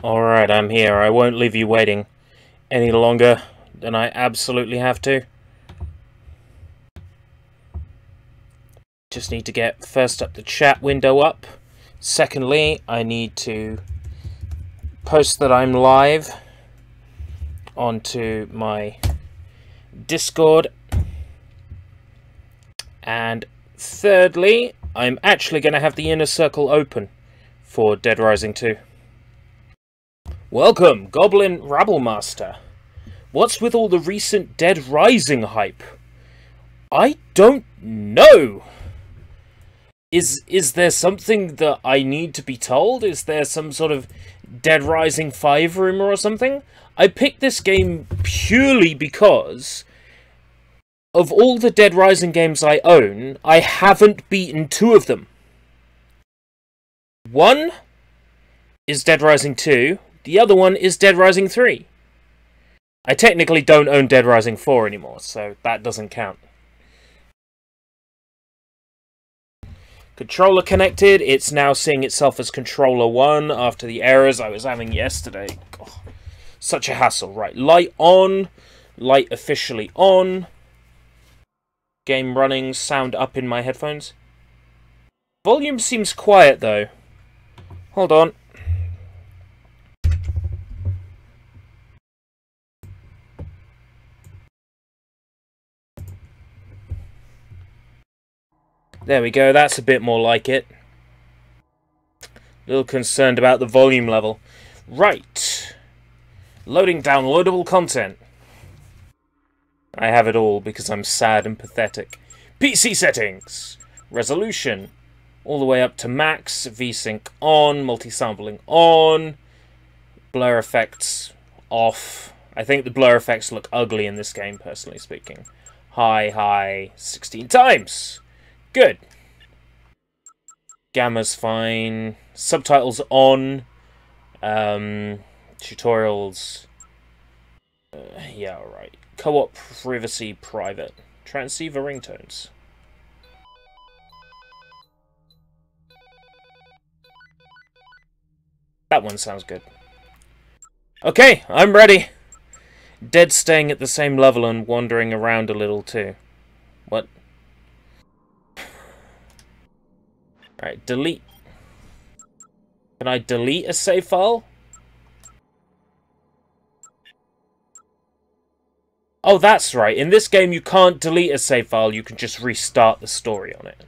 Alright, I'm here. I won't leave you waiting any longer than I absolutely have to. Just need to get, first up, the chat window up. Secondly, I need to post that I'm live onto my Discord. And thirdly, I'm actually going to have the inner circle open for Dead Rising 2. Welcome, Goblin Rabblemaster. What's with all the recent Dead Rising hype? I don't know. Is there something that I need to be told? Is there some sort of Dead Rising 5 rumor or something? I picked this game purely because of all the Dead Rising games I own, I haven't beaten 2 of them. One is Dead Rising 2, the other one is Dead Rising 3. I technically don't own Dead Rising 4 anymore, so that doesn't count. Controller connected, it's now seeing itself as Controller 1 after the errors I was having yesterday. God, such a hassle. Right, light on, light officially on. Game running, sound up in my headphones. Volume seems quiet though. Hold on. There we go, that's a bit more like it. A little concerned about the volume level. Right. Loading downloadable content. I have it all because I'm sad and pathetic. PC settings. Resolution. All the way up to max. VSync on. Multi-sampling on. Blur effects off. I think the blur effects look ugly in this game, personally speaking. High, 16 times. Good. Gamma's fine. Subtitles on. Tutorials. Yeah, alright. Co-op privacy private. Transceiver ringtones. That one sounds good. Okay, I'm ready. Dead staying at the same level and wandering around a little too. What? Alright, delete. Can I delete a save file? Oh, that's right. In this game, you can't delete a save file. You can just restart the story on it.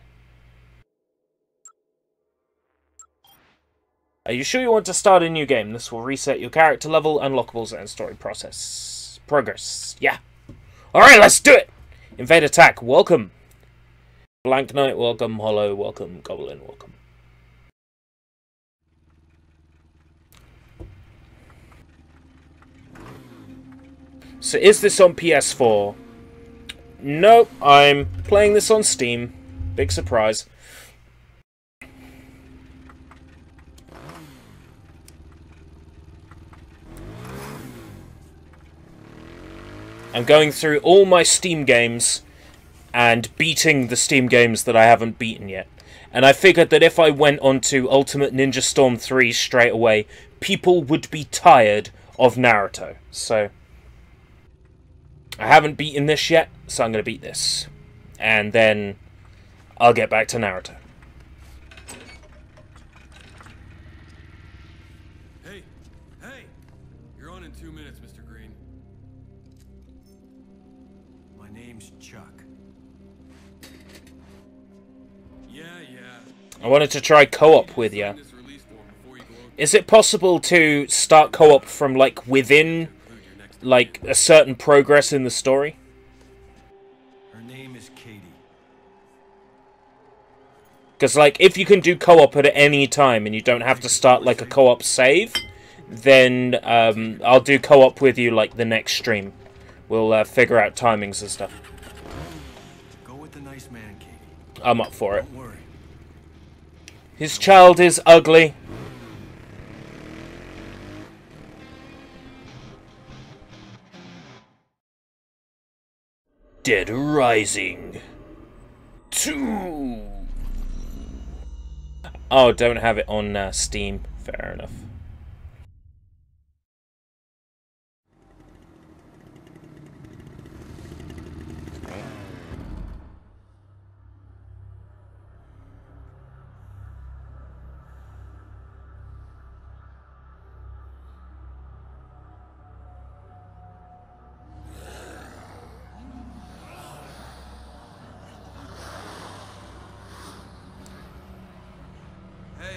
Are you sure you want to start a new game? This will reset your character level, unlockables, and story progress. Yeah. Alright, let's do it! Invade attack, welcome. Blank Knight, welcome. Hollow, welcome. Goblin, welcome. So is this on PS4? Nope, I'm playing this on Steam. Big surprise. I'm going through all my Steam games and beating the Steam games that I haven't beaten yet. And I figured that if I went on to Ultimate Ninja Storm 3 straight away, people would be tired of Naruto. So I haven't beaten this yet, so I'm going to beat this. And then I'll get back to Naruto. Hey! You're on in 2 minutes, Mr. Green. My name's Chuck. Yeah. I wanted to try co-op with you. Is it possible to start co-op from, like, within, like, a certain progress in the story? Her name is Katie. Because, like, if you can do co-op at any time and you don't have to start, like, a co-op save, then I'll do co-op with you, like, the next stream. We'll figure out timings and stuff. Go with the nice man, Katie. I'm up for it. Don't worry. His child is ugly. Dead Rising 2. Oh, don't have it on Steam. Fair enough.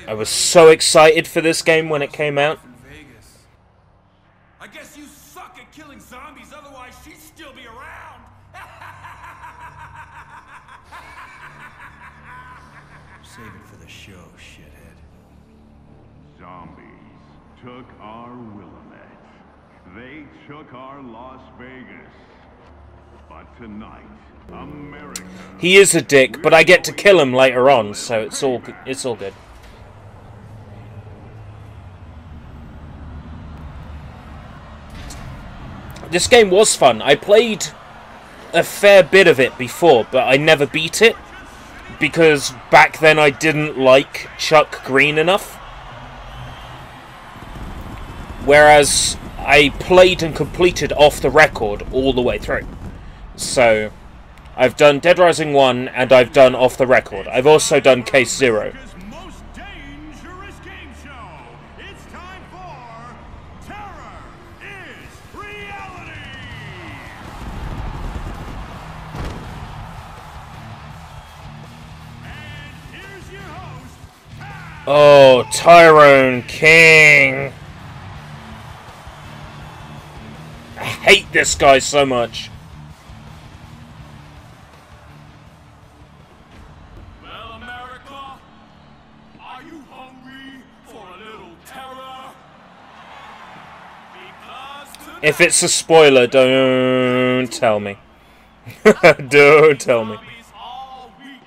I was so excited for this game when it came out. Vegas. I guess you suck at killing zombies, otherwise she'd still be around. Save it for the show, shithead. Zombies took our Willamette. They took our Las Vegas. But tonight, America... He is a dick, but I get to kill him later on, so it's all good. This game was fun. I played a fair bit of it before, but I never beat it because back then I didn't like Chuck Green enough. Whereas I played and completed Off the Record all the way through. So I've done Dead Rising 1 and I've done Off the Record. I've also done Case Zero. most dangerous game show. It's time for Terror is Reality. And here's your host, Oh, Tyrone King. I hate this guy so much. Well, America, are you hungry for a little terror? Because If it's a spoiler, don't tell me. Don't tell me. zombies all week,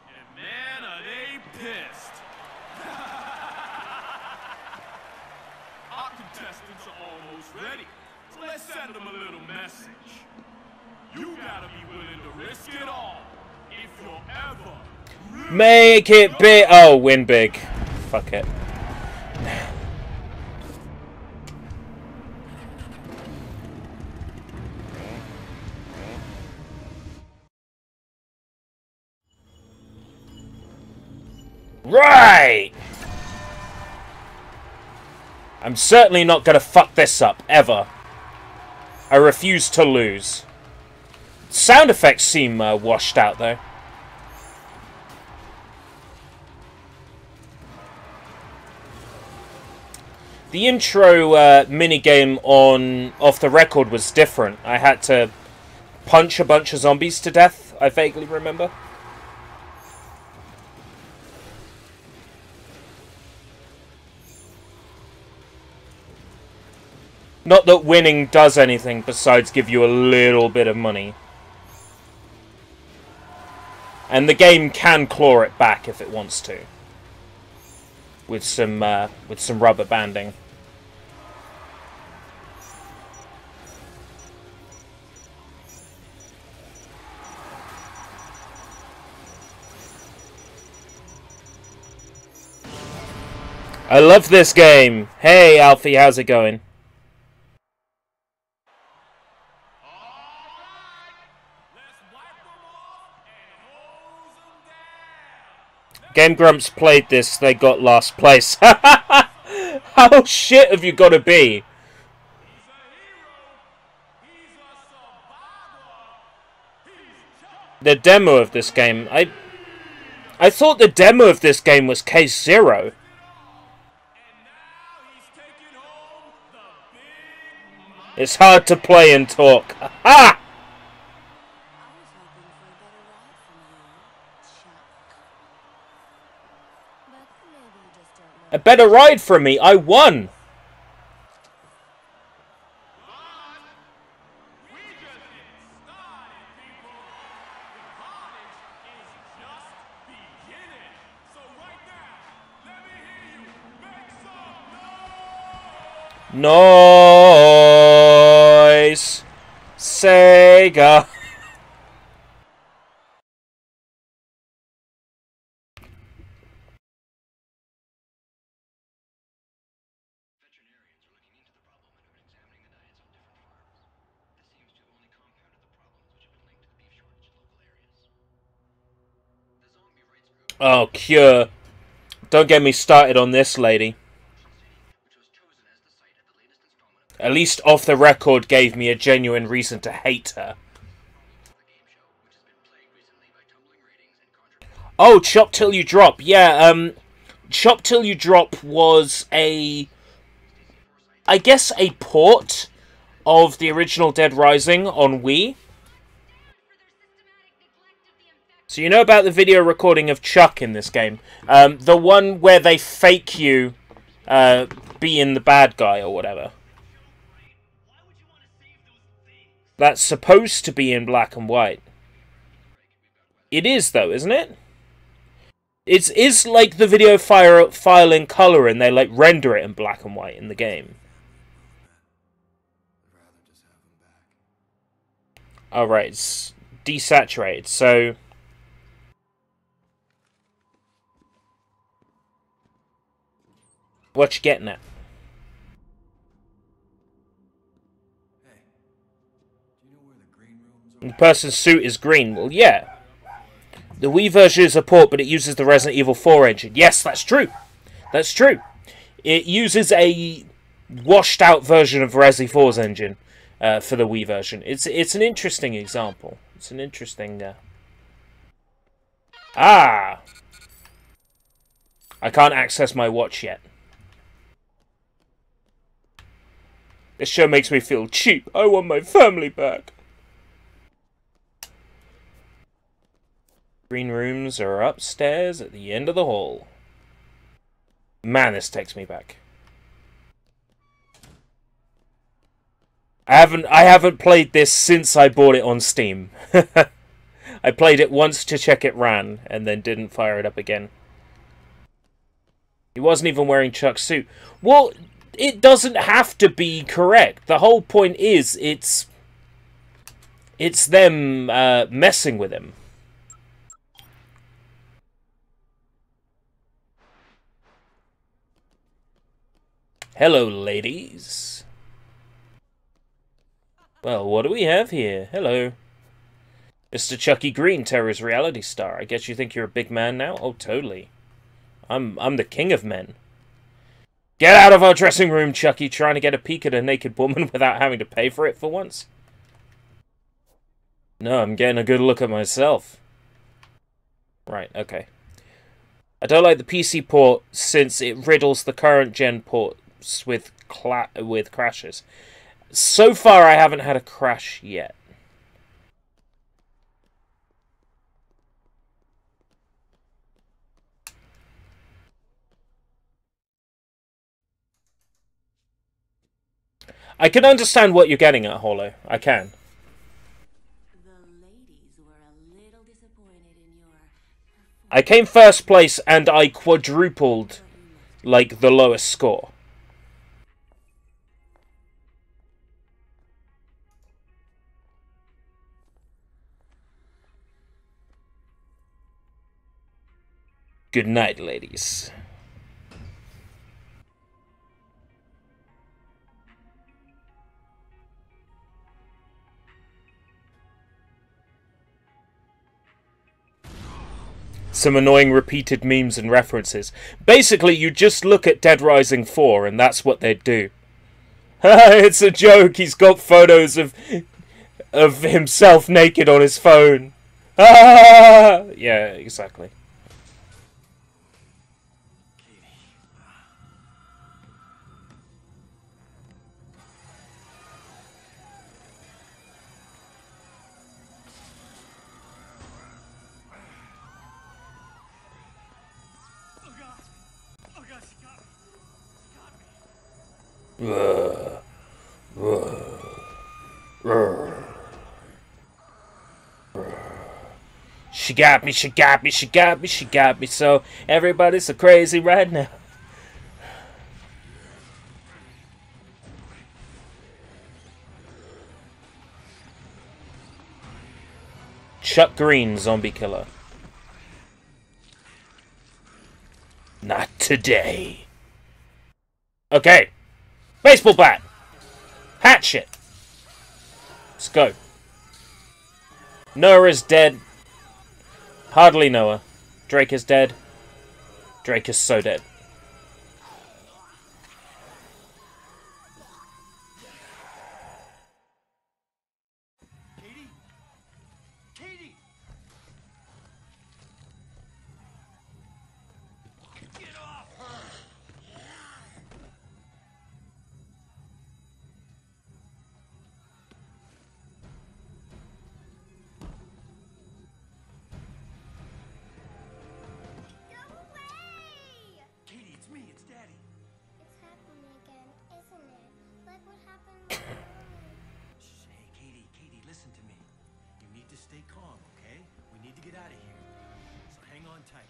and man, are they pissed. Our contestants are almost ready, so let's send them a little message. You gotta be willing to risk it all if you're ever Make it big. Oh, win big. Fuck it. Right! I'm certainly not gonna fuck this up, ever. I refuse to lose. Sound effects seem washed out, though. The intro minigame on Off the Record was different. I had to punch a bunch of zombies to death, I vaguely remember. Not that winning does anything besides give you a little bit of money. And the game can claw it back if it wants to. With some rubber banding. I love this game. Hey, Alfie, how's it going? Game Grumps played this, they got last place. How shit have you got to be? The demo of this game, I thought the demo of this game was Case Zero. It's hard to play and talk. Ha! A better ride from me. I won. Noise. Sega. Oh, Cure. Don't get me started on this lady. At least Off the Record gave me a genuine reason to hate her. Oh, Chop Till You Drop. Yeah, Chop Till You Drop was I guess a port of the original Dead Rising on Wii. So you know about the video recording of Chuck in this game? The one where they fake you being the bad guy or whatever. That's supposed to be in black and white. It is, though, isn't it? It's like the video file in color, and they like render it in black and white in the game. Alright, it's desaturated, so... What you getting at? The person's suit is green. Well, yeah. The Wii version is a port, but it uses the Resident Evil 4 engine. Yes, that's true. That's true. It uses a washed-out version of Resi 4's engine for the Wii version. It's an interesting example. It's an interesting... Ah! I can't access my watch yet. This show makes me feel cheap. I want my family back. Green rooms are upstairs at the end of the hall. Man, this takes me back. I haven't played this since I bought it on Steam. I played it once to check it ran, and then didn't fire it up again. He wasn't even wearing Chuck's suit. Well, it doesn't have to be correct. The whole point is, it's them messing with him. Hello, ladies. Well, what do we have here? Hello. Mr. Chucky Green, Terror's reality star. I guess you think you're a big man now? Oh, totally. I'm the king of men. Get out of our dressing room, Chucky, trying to get a peek at a naked woman without having to pay for it for once. No, I'm getting a good look at myself. Right, okay. I don't like the PC port since it riddles the current gen ports with crashes. So far, I haven't had a crash yet. I can understand what you're getting at, Hollow. I can. I came first place and I quadrupled, like, the lowest score. Good night, ladies. Some annoying repeated memes and references. Basically, you just look at Dead Rising 4 and that's what they'd do. It's a joke, he's got photos of himself naked on his phone. Ah! Yeah, exactly. She got me, she got me, she got me, she got me, so everybody's so crazy right now. Chuck Green, zombie killer. Not today. Okay. Baseball bat. Hatchet. Let's go. Noah is dead. Hardly Noah. Drake is dead. Drake is so dead. Katie? Katie! Get off on tight.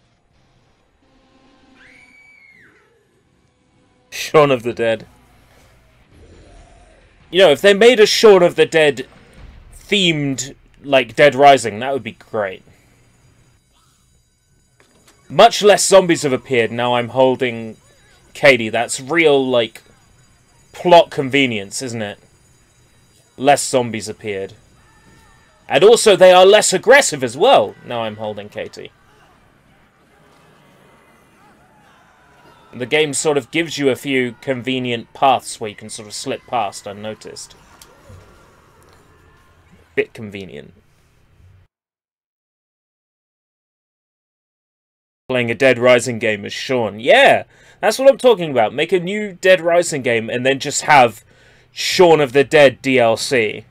Shaun of the Dead. You know, if they made a Shaun of the Dead themed, like Dead Rising, that would be great. Much less zombies have appeared now I'm holding Katie. That's real, like, plot convenience, isn't it? Less zombies appeared. And also, they are less aggressive as well, now I'm holding Katie. The game sort of gives you a few convenient paths where you can sort of slip past unnoticed. Bit convenient. Playing a Dead Rising game as Shaun. Yeah! That's what I'm talking about. Make a new Dead Rising game and then just have Shaun of the Dead DLC.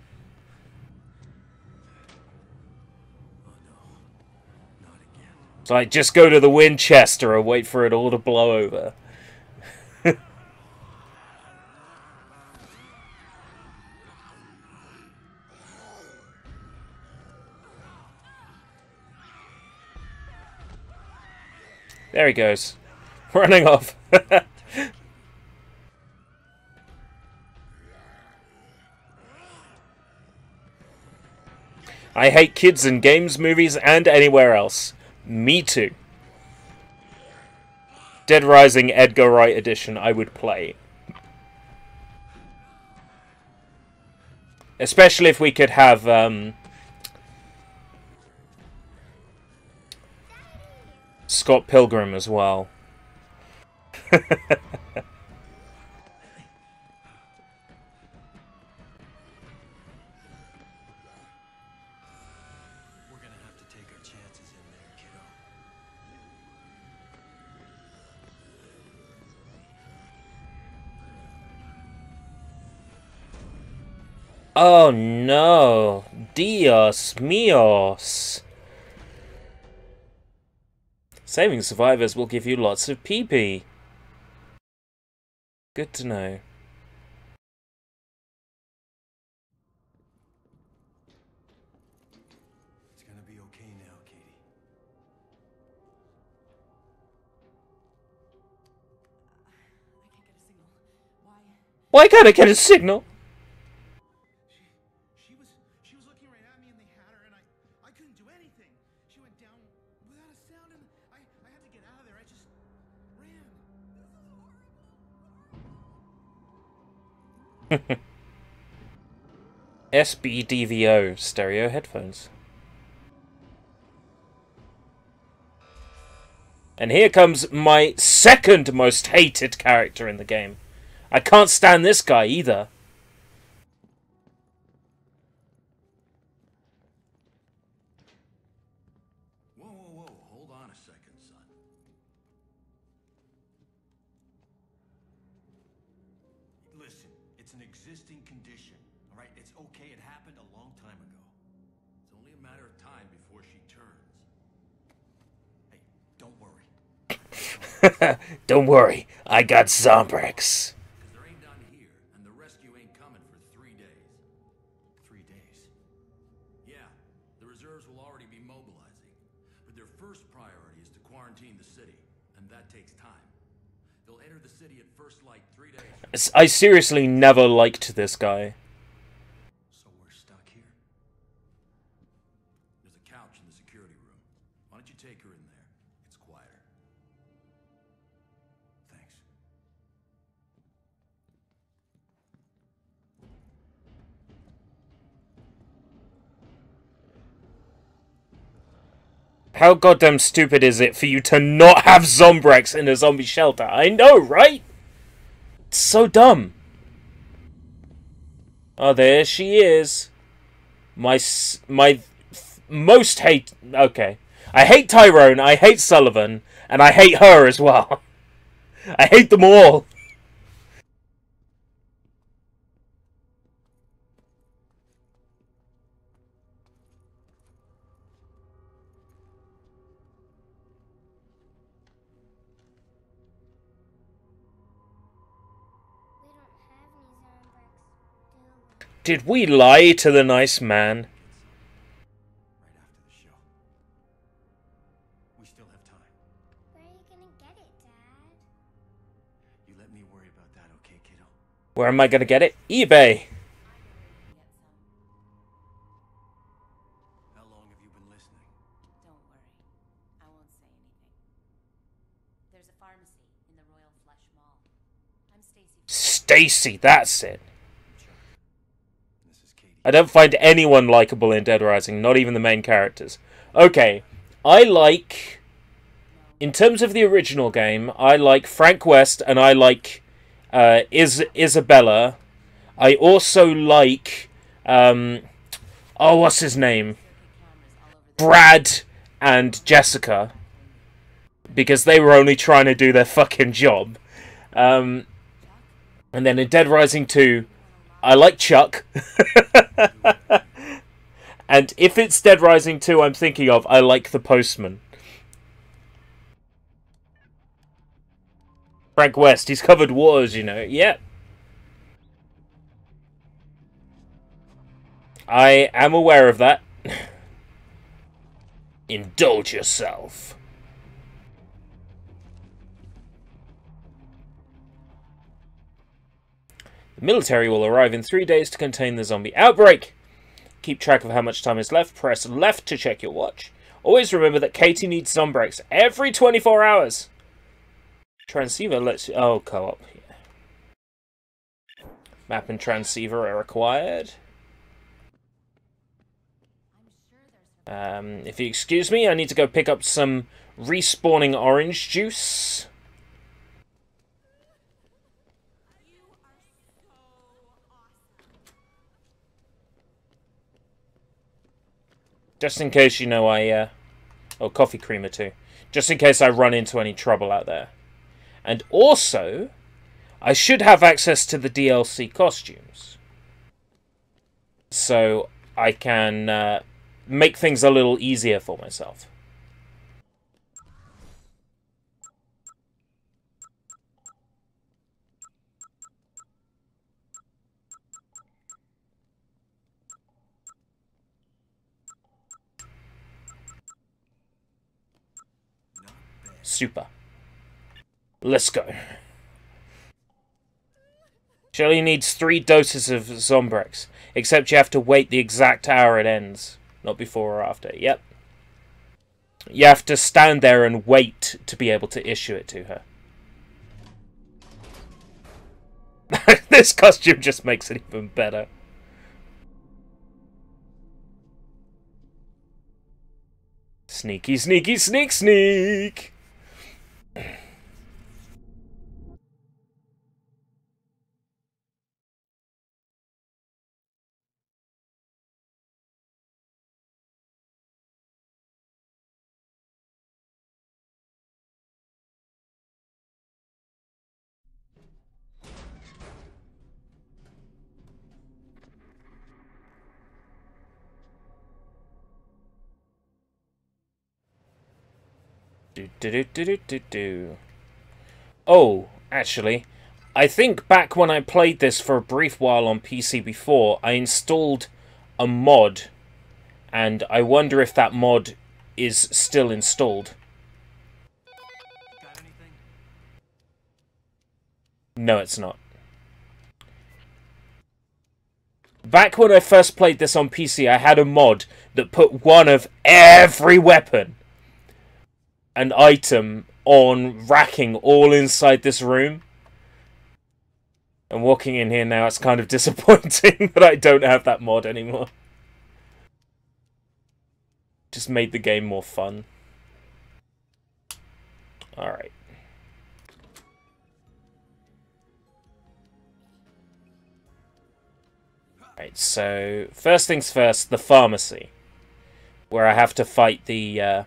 So I just go to the Winchester and wait for it all to blow over. There he goes. Running off. I hate kids in games, movies, and anywhere else. Me too. Dead Rising Edgar Wright edition I would play. Especially if we could have Scott Pilgrim as well. Oh no! Dios míos! Saving survivors will give you lots of PP. Good to know. It's gonna be okay now, Katie. I can't get a signal. Why? Why can't I get a signal? She was looking right at me and they had her and I couldn't do anything. She went down without a sound and I had to get out of there. I just ran. SBDVO stereo headphones. And here comes my second most hated character in the game. I can't stand this guy either. Whoa, hold on a second, son. Listen, it's an existing condition, all right? It's okay, it happened a long time ago. It's only a matter of time before she turns. Hey, don't worry. Don't worry, I got Zombrex. Because there ain't none here, and the rescue ain't coming for 3 days. 3 days? Yeah, the reserves will already be mobilizing. But their first priority is to quarantine the city, and that takes time. They'll enter the city at first light 3 days. I seriously never liked this guy. So we're stuck here? There's a couch in the security room. Why don't you take her in there? It's quieter. Thanks. How goddamn stupid is it for you to not have Zombrex in a zombie shelter? I know, right? It's so dumb. Oh, there she is. My most hate... Okay. I hate Tyrone, I hate Sullivan, and I hate her as well. I hate them all. Did we lie to the nice man? Right after the show. We still have time. Where are you gonna get it, Dad? You let me worry about that, okay, kiddo? Where am I going to get it? eBay. How long have you been listening? Don't worry. I won't say anything. There's a pharmacy in the Royal Flush Mall. I'm Stacy. Stacy, that's it. Chuck. This is Katie. I don't find anyone likable in Dead Rising, not even the main characters. Okay, I like... In terms of the original game, I like Frank West and I like Isabella. I also like... what's his name? Brad and Jessica. Because they were only trying to do their fucking job. And then in Dead Rising 2, I like Chuck. And if it's Dead Rising 2 I'm thinking of, I like the Postman. Frank West, he's covered wars, you know. Yeah. I am aware of that. Indulge yourself. The military will arrive in 3 days to contain the zombie outbreak. Keep track of how much time is left. Press left to check your watch. Always remember that Katie needs Zombrex every 24 hours. Transceiver lets you... Oh, co-op. Yeah. Map and transceiver are required. If you excuse me, I need to go pick up some respawning orange juice. Just in case, you know, oh, coffee creamer too. Just in case I run into any trouble out there. And also, I should have access to the DLC costumes. So I can make things a little easier for myself. Super. Let's go. She only needs 3 doses of Zombrex, except you have to wait the exact hour it ends, not before or after. Yep. You have to stand there and wait to be able to issue it to her. This costume just makes it even better. Sneaky, sneaky, sneak, sneak! Oh, actually, I think back when I played this for a brief while on PC before, I installed a mod, and I wonder if that mod is still installed. Got anything? No, it's not. Back when I first played this on PC, I had a mod that put one of every weapon and item on racking all inside this room. And walking in here now, it's kind of disappointing that I don't have that mod anymore. Just made the game more fun. Alright. Right, so first things first, the pharmacy, where I have to fight the I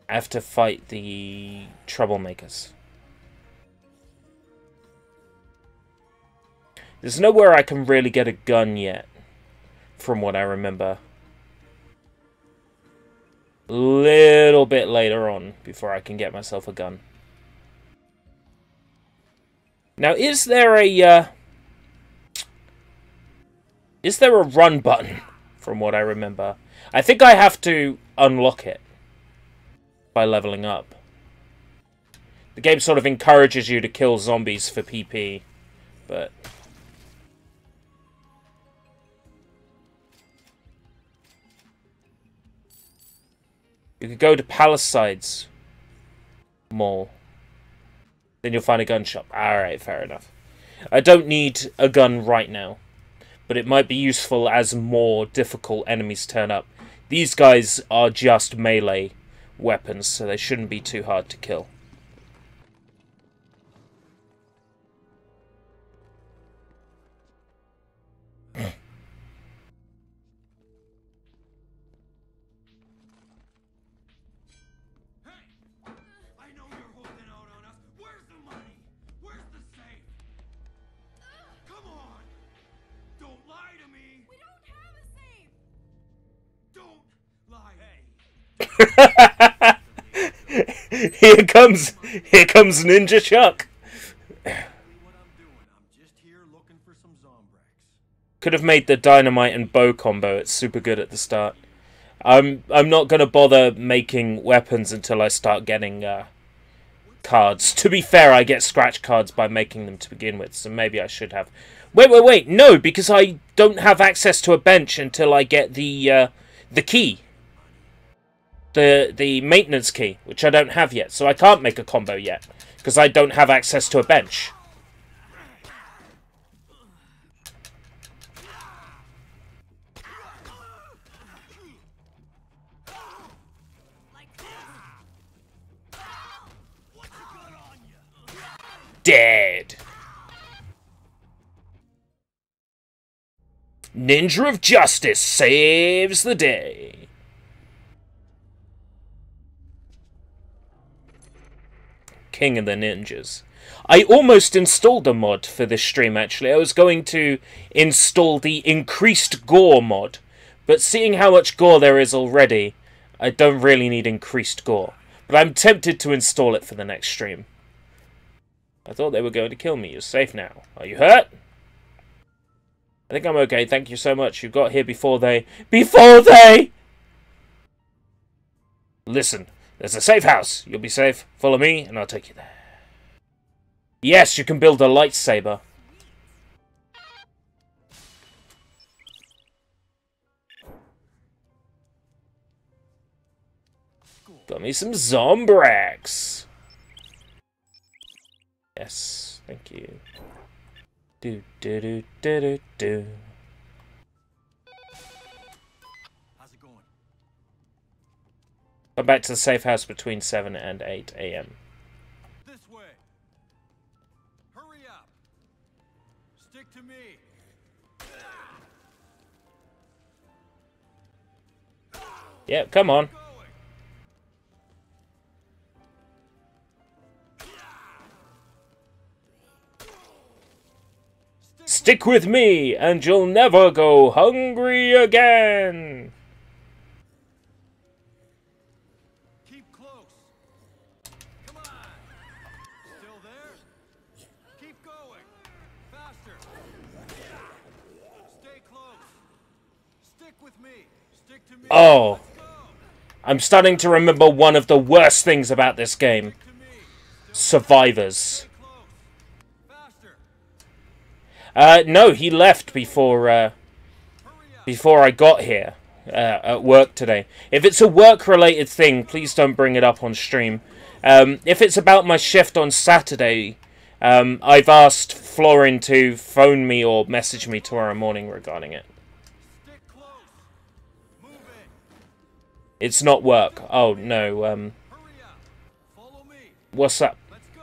have to fight the troublemakers. There's nowhere I can really get a gun yet, from what I remember. A little bit later on, before I can get myself a gun. Now, is there a run button from what I remember. I think I have to unlock it by leveling up. The game sort of encourages you to kill zombies for PP, but... You could go to Palisades Mall. Then you'll find a gun shop. Alright, fair enough. I don't need a gun right now, but it might be useful as more difficult enemies turn up. These guys are just melee weapons, so they shouldn't be too hard to kill. Here comes Ninja Chuck. Could have made the dynamite and bow combo. It's super good at the start. I'm not gonna bother making weapons until I start getting cards. To be fair, I get scratch cards by making them to begin with, so maybe I should have. Wait! No, because I don't have access to a bench until I get the key. The maintenance key, which I don't have yet, so I can't make a combo yet, because I don't have access to a bench. Dead! Ninja of Justice saves the day. King of the Ninjas. I almost installed a mod for this stream, actually. I was going to install the increased gore mod, but seeing how much gore there is already, I don't really need increased gore. But I'm tempted to install it for the next stream. I thought they were going to kill me. You're safe now. Are you hurt? I think I'm okay. Thank you so much. You got here before they... Listen. There's a safe house. You'll be safe. Follow me, and I'll take you there. Yes, you can build a lightsaber. Got me some Zombrax. Yes, thank you. Do. Come back to the safe house between 7 and 8 a.m. This way. Hurry up. Stick to me. Yep, come on. Stick with me, and you'll never go hungry again. Keep close. Come on. Still there? Keep going. Faster. Stay close. Stick with me. Stick to me. Oh. Let's go. I'm starting to remember one of the worst things about this game. Stick to me. Survivors. Stay close. Faster. No, he left before I got here at work today. If it's a work-related thing, please don't bring it up on stream. If it's about my shift on Saturday, I've asked Florin to phone me or message me tomorrow morning regarding it. Stick close. Move it. It's not work. Oh, no, Hurry up. Follow me. what's up? Let's go.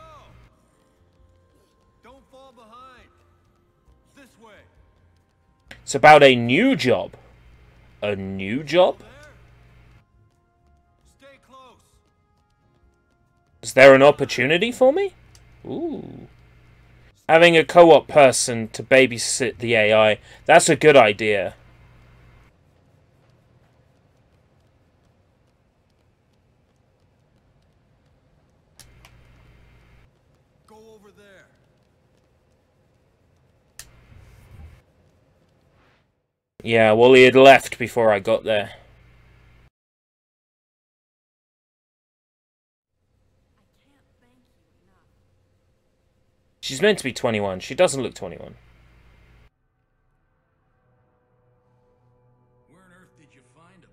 Don't fall behind. This way. It's about a new job. A new job? There. Stay close. Is there an opportunity for me? Ooh. Having a co-op person to babysit the AI, that's a good idea. Go over there. Yeah, well, he had left before I got there. She's meant to be 21. She doesn't look 21. Where on earth did you find him?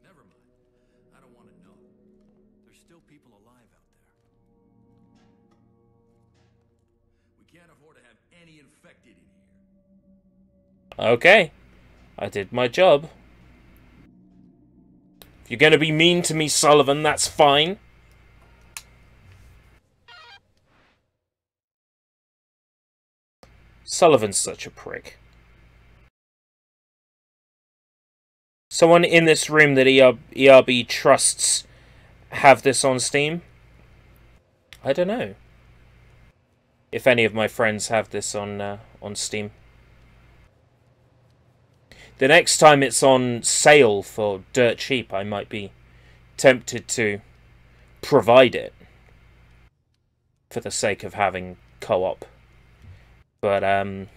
Never mind. I don't want to know. There's still people alive out there. We can't afford to have any infected in here. Okay. I did my job. If you're going to be mean to me, Sullivan, that's fine. Sullivan's such a prick. Someone in this room that ERB trusts have this on Steam? I don't know. If any of my friends have this on Steam. The next time it's on sale for dirt cheap, I might be tempted to provide it. For the sake of having co-op. But, I'm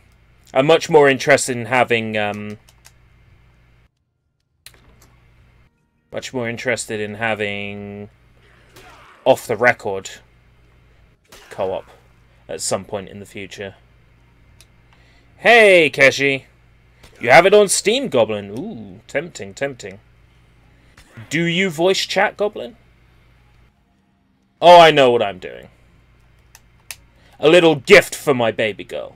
much more interested in having, off the record co-op at some point in the future. Hey, Keshi! You have it on Steam, Goblin. Ooh, tempting, tempting. Do you voice chat, Goblin? Oh, I know what I'm doing. A little gift for my baby girl.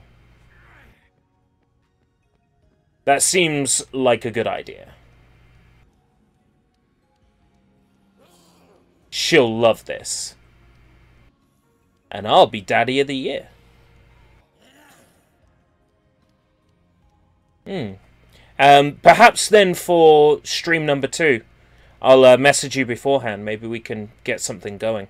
That seems like a good idea. She'll love this. And I'll be Daddy of the Year. Perhaps then for stream number 2, I'll message you beforehand. Maybe we can get something going.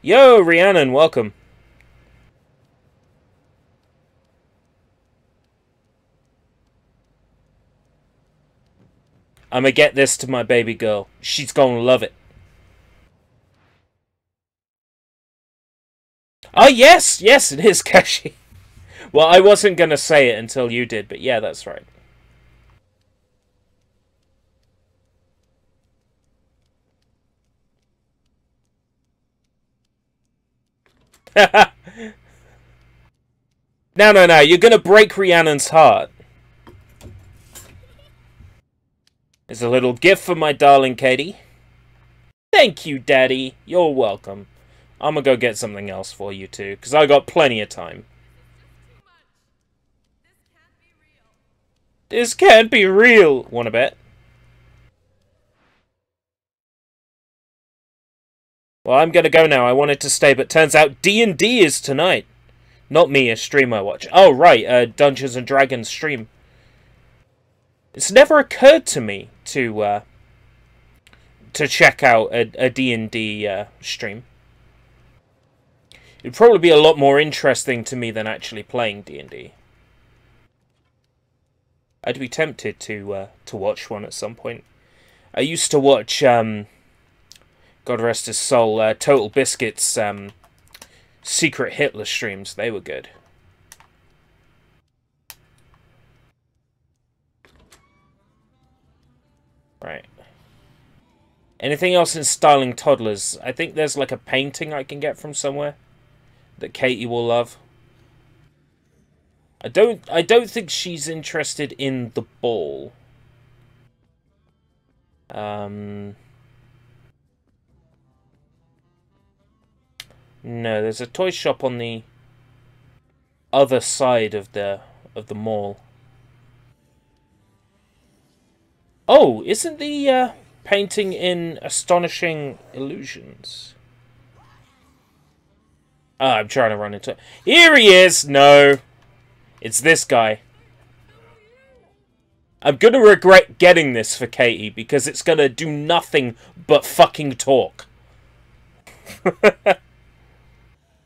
Yo, Rhiannon, welcome. I'm gonna get this to my baby girl. She's gonna love it. Oh, yes! Yes, it is, Kashi. Well, I wasn't gonna say it until you did, but yeah, that's right. No, you're gonna break Rhiannon's heart. It's a little gift for my darling Katie. Thank you, Daddy. You're welcome. I'm gonna go get something else for you, too, because I got plenty of time. This can't be real. Wanna bet? Well, I'm gonna go now. I wanted to stay, but turns out D&D is tonight. Not me, a stream I watch. Oh, right, Dungeons & Dragons stream. It's never occurred to me to check out a D&D stream. It'd probably be a lot more interesting to me than actually playing D&D. I'd be tempted to watch one at some point. I used to watch, God rest his soul, Total Biscuit's Secret Hitler streams. They were good. Right. Anything else in Styling Toddlers? I think there's like a painting I can get from somewhere that Katie will love. I don't think she's interested in the ball. No, there's a toy shop on the other side of the mall. Oh, isn't the painting in Astonishing Illusions? Ah, I'm trying to run into it. Here he is! No. It's this guy. I'm gonna regret getting this for Katie because it's gonna do nothing but fucking talk.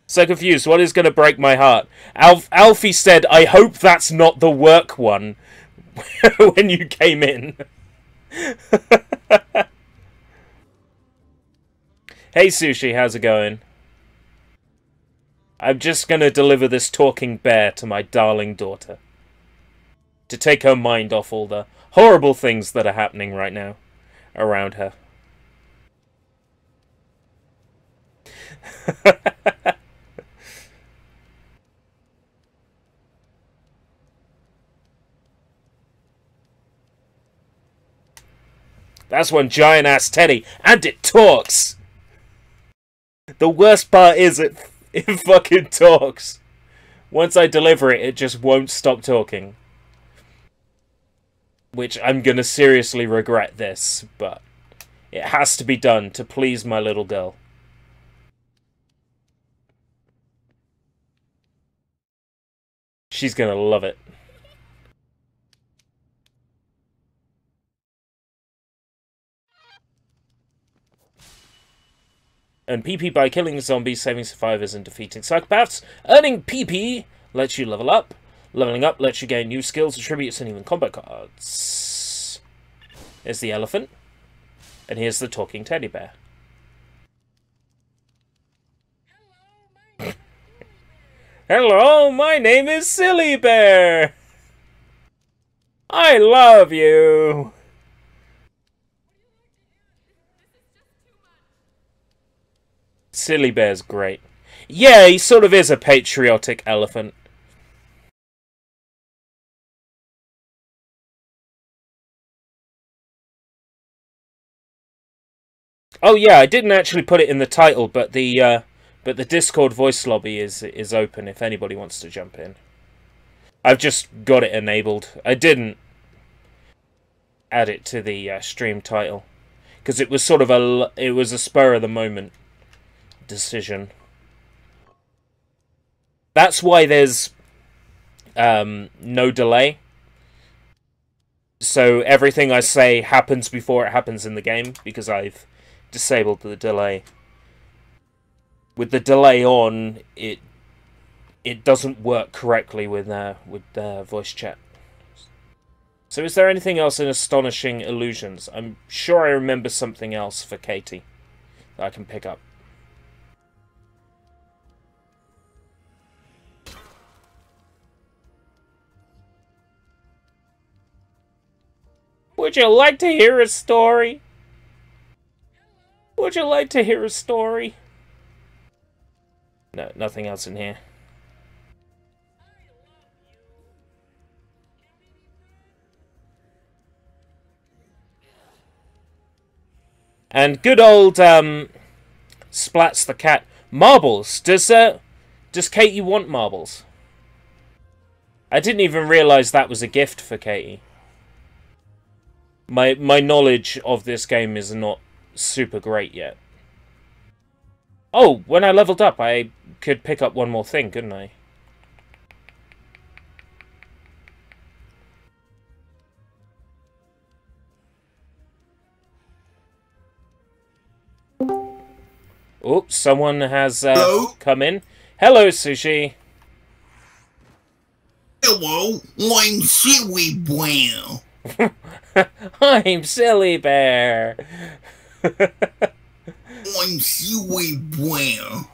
So confused. What is gonna break my heart? Alfie said, I hope that's not the work one when you came in. Hey Sushi, how's it going? I'm just gonna deliver this talking bear to my darling daughter. To take her mind off all the horrible things that are happening right now around her. That's one giant-ass teddy, and it talks! The worst part is it fucking talks. Once I deliver it, it just won't stop talking. Which I'm gonna seriously regret this, but it has to be done to please my little girl. She's gonna love it. Earn PP by killing zombies, saving survivors, and defeating psychopaths. Earning PP lets you level up. Leveling up lets you gain new skills, attributes, and even combat cards. Here's the elephant. And here's the talking teddy bear. Hello, my name is Silly Bear. I love you. Silly Bear's great. Yeah, he sort of is a patriotic elephant. Oh yeah, I didn't actually put it in the title, but the Discord voice lobby is open if anybody wants to jump in. I've just got it enabled. I didn't add it to the stream title because it was sort of a spur of the moment decision. That's why there's no delay. So everything I say happens before it happens in the game because I've disabled the delay. With the delay on, it doesn't work correctly with voice chat. So is there anything else in Astonishing Illusions? I'm sure I remember something else for Katie that I can pick up. Would you like to hear a story? Would you like to hear a story? No, nothing else in here. And good old Splats the cat. Marbles. Does Katie want marbles? I didn't even realise that was a gift for Katie. My knowledge of this game is not super great yet. Oh, when I leveled up, I could pick up one more thing, couldn't I? Oops, someone has come in. Hello, Sushi. Hello, I'm Silly Bear. I'm Silly Bear. I'm Silly Bear.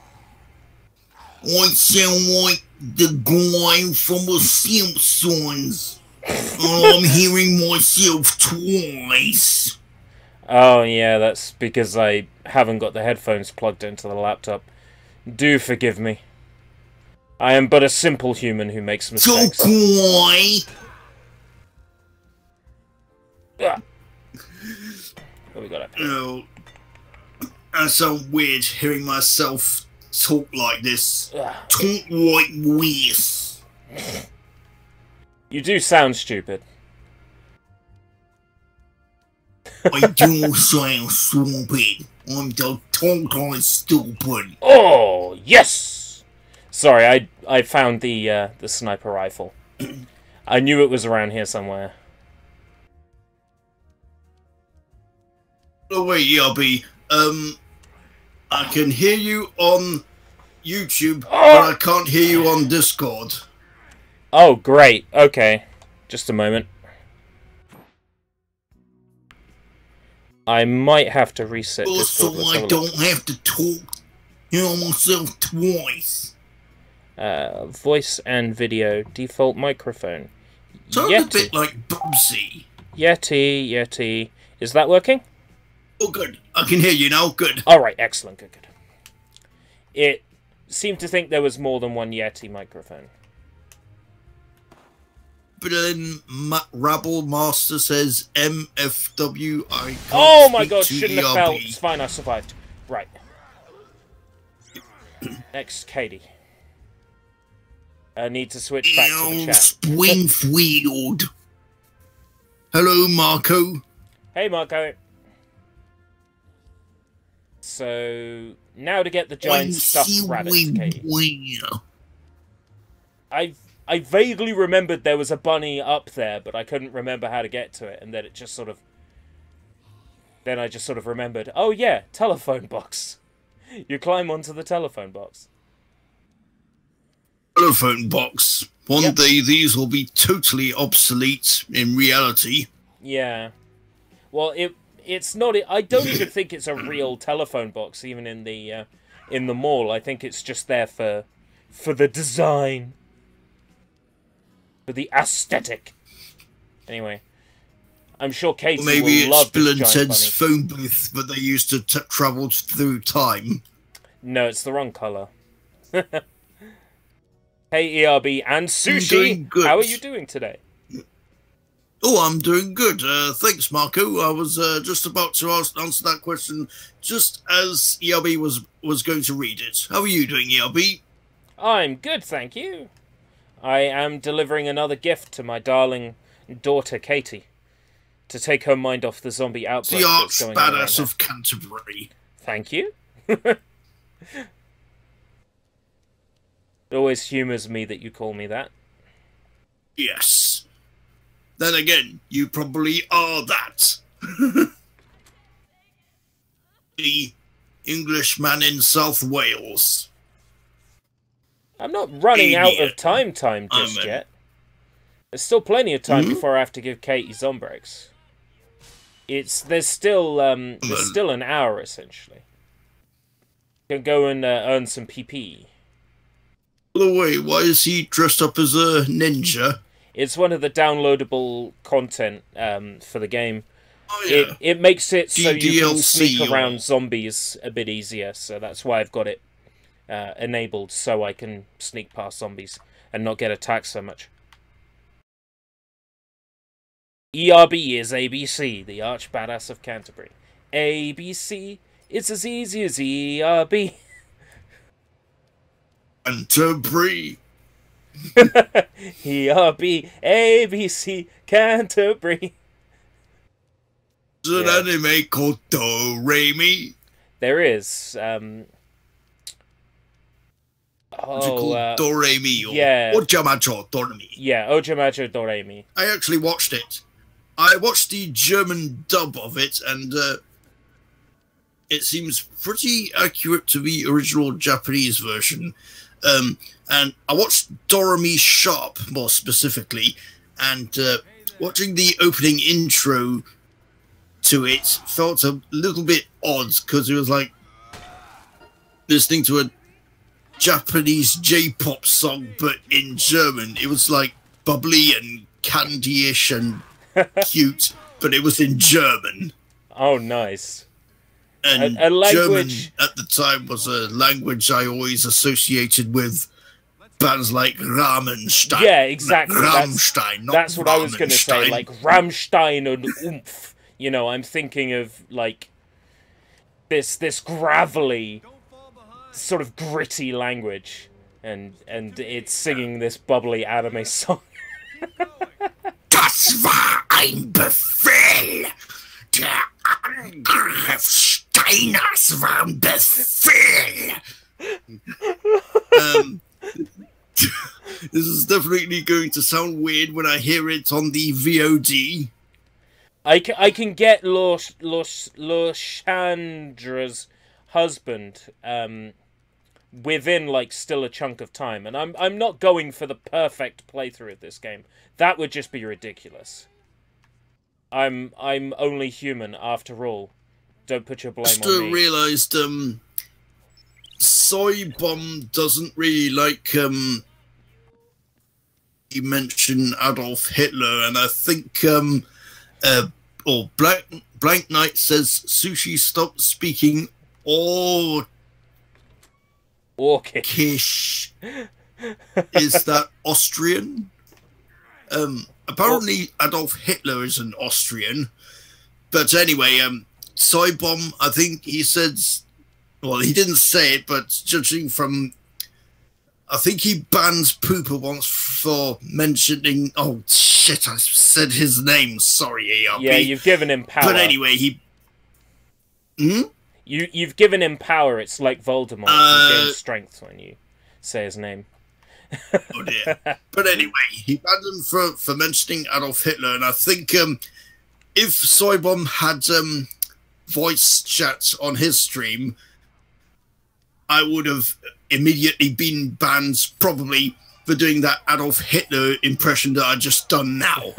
I sound like the guy from The Simpsons. I'm hearing myself twice. Oh yeah, that's because I haven't got the headphones plugged into the laptop. Do forgive me. I am but a simple human who makes mistakes. So why? What we got up? Oh, I sound weird hearing myself talk like this. Talk like this. You do sound stupid. I do sound stupid. I'm the totally stupid. Oh yes. Sorry, I found the sniper rifle. I knew it was around here somewhere. Oh wait, Yubby. I can hear you on YouTube, but I can't hear you on Discord. Oh great. Okay, just a moment. I might have to reset Discord. So I don't have to talk, hear myself twice. Voice and video. Default microphone. Sounds a bit like Bubsy. Yeti. Is that working? Oh, good. I can hear you now. Good. Alright, excellent. Good. It seemed to think there was more than one Yeti microphone. But then Rabble Master says MFW. I can't Oh my speak god, to shouldn't have ERB. fell. It's fine, I survived. Right. Next, Katie. I need to switch back to the chat. Springfield. Hello, Marco. Hey, Marco. So, now to get the giant stuffed rabbit, Katie. I vaguely remembered there was a bunny up there, but I couldn't remember how to get to it, and then it just sort of... Then I just sort of remembered, oh yeah, telephone box. You climb onto the telephone box. Telephone box. One Yep. day these will be totally obsolete in reality. Yeah. Well, it's not... I don't even think it's a real telephone box, even in the mall. I think it's just there for the design. For the aesthetic. Anyway. I'm sure Katie Maybe will love it's Bill this and giant Ted's bunny. phone booth, but they used to travel through time. No, it's the wrong colour. Hey, ERB and doing Sushi! good. How are you doing today? Oh, I'm doing good. Thanks, Marco. I was just about to answer that question just as ERB was going to read it. How are you doing, ERB? I'm good, thank you. I am delivering another gift to my darling daughter, Katie, to take her mind off the zombie outbreak The that's arch going on right badass now. of Canterbury. Thank you. It always humours me that you call me that. Yes. Then again, you probably are that. The Englishman in South Wales. I'm not running out Idiot. of time just Amen. yet. There's still plenty of time before I have to give Katie Zombrex. There's still an hour essentially. You can go and earn some PP. By the way, why is he dressed up as a ninja? It's one of the downloadable content for the game. Oh yeah. It makes it so you can DDLC sneak or- around zombies a bit easier. So that's why I've got it enabled, so I can sneak past zombies and not get attacked so much. ERB is ABC, the arch badass of Canterbury. ABC, it's as easy as ERB. Canterbury. ERB, ABC, Canterbury. There's an anime called Do Re Mi. There is. Is it called Do Re Mi? Or yeah. Ojamajo Do Re Mi. Yeah, Ojamajo Doremi. I actually watched it. I watched the German dub of it, and it seems pretty accurate to the original Japanese version. And I watched Doremi Sharp more specifically, and watching the opening intro to it felt a little bit odd because it was like listening to a Japanese J-pop song, but in German. It was like bubbly and candy-ish and cute, but it was in German. Oh, nice. And A language... German at the time was a language I always associated with bands like Rammstein. Yeah, exactly. Rammstein, not That's what I was going to say, Rammstein. like Rammstein and Oomph. You know, I'm thinking of, like, this gravelly, sort of gritty language. And it's singing this bubbly anime song. Das war ein Befehl. Der Angriff Steiners war ein Befehl. This is definitely going to sound weird when I hear it on the VOD. I can get Loshandra's husband within, like, still a chunk of time, and I'm not going for the perfect playthrough of this game. That would just be ridiculous. I'm only human after all. Don't put your blame Just on me. realised Soy Bomb doesn't really like you mentioned Adolf Hitler, and I think or Blank Knight says Sushi stopped speaking Orcish. Is that Austrian? Apparently Adolf Hitler is an Austrian, but anyway, Soy Bomb, I think he says, well, he didn't say it, but judging from, I think he bans Pooper once for mentioning, oh shit, I said his name, sorry, ERP. Yeah, you've given him power. But anyway, he... You've given him power, it's like Voldemort, you gain strength when you say his name. Oh dear. But anyway, he banned him for mentioning Adolf Hitler, and I think if Soy Bomb had voice chat on his stream, I would have immediately been banned, probably for doing that Adolf Hitler impression that I just done now.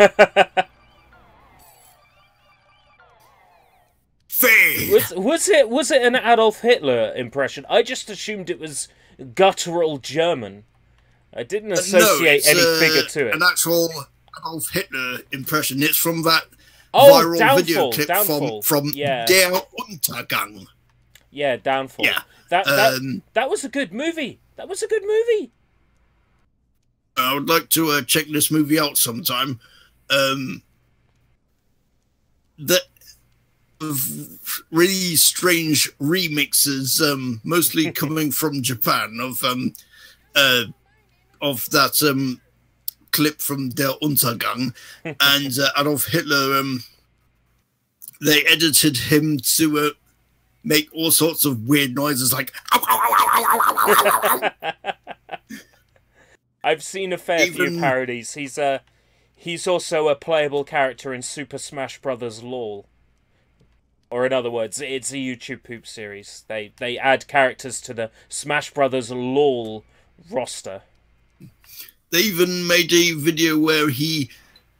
Was it an Adolf Hitler impression? I just assumed it was guttural German. I didn't associate any figure to it. An actual Adolf Hitler impression. It's from that viral video clip from yeah. Der Untergang. Yeah, Downfall. Yeah. That was a good movie. That was a good movie. I would like to check this movie out sometime. The really strange remixes, mostly coming from Japan, of that clip from Der Untergang, and Adolf Hitler. They edited him to make all sorts of weird noises, like. I've seen a fair few parodies. He's also a playable character in Super Smash Bros. LOL. Or in other words, it's a YouTube poop series. They add characters to the Smash Bros. LOL roster. They even made a video where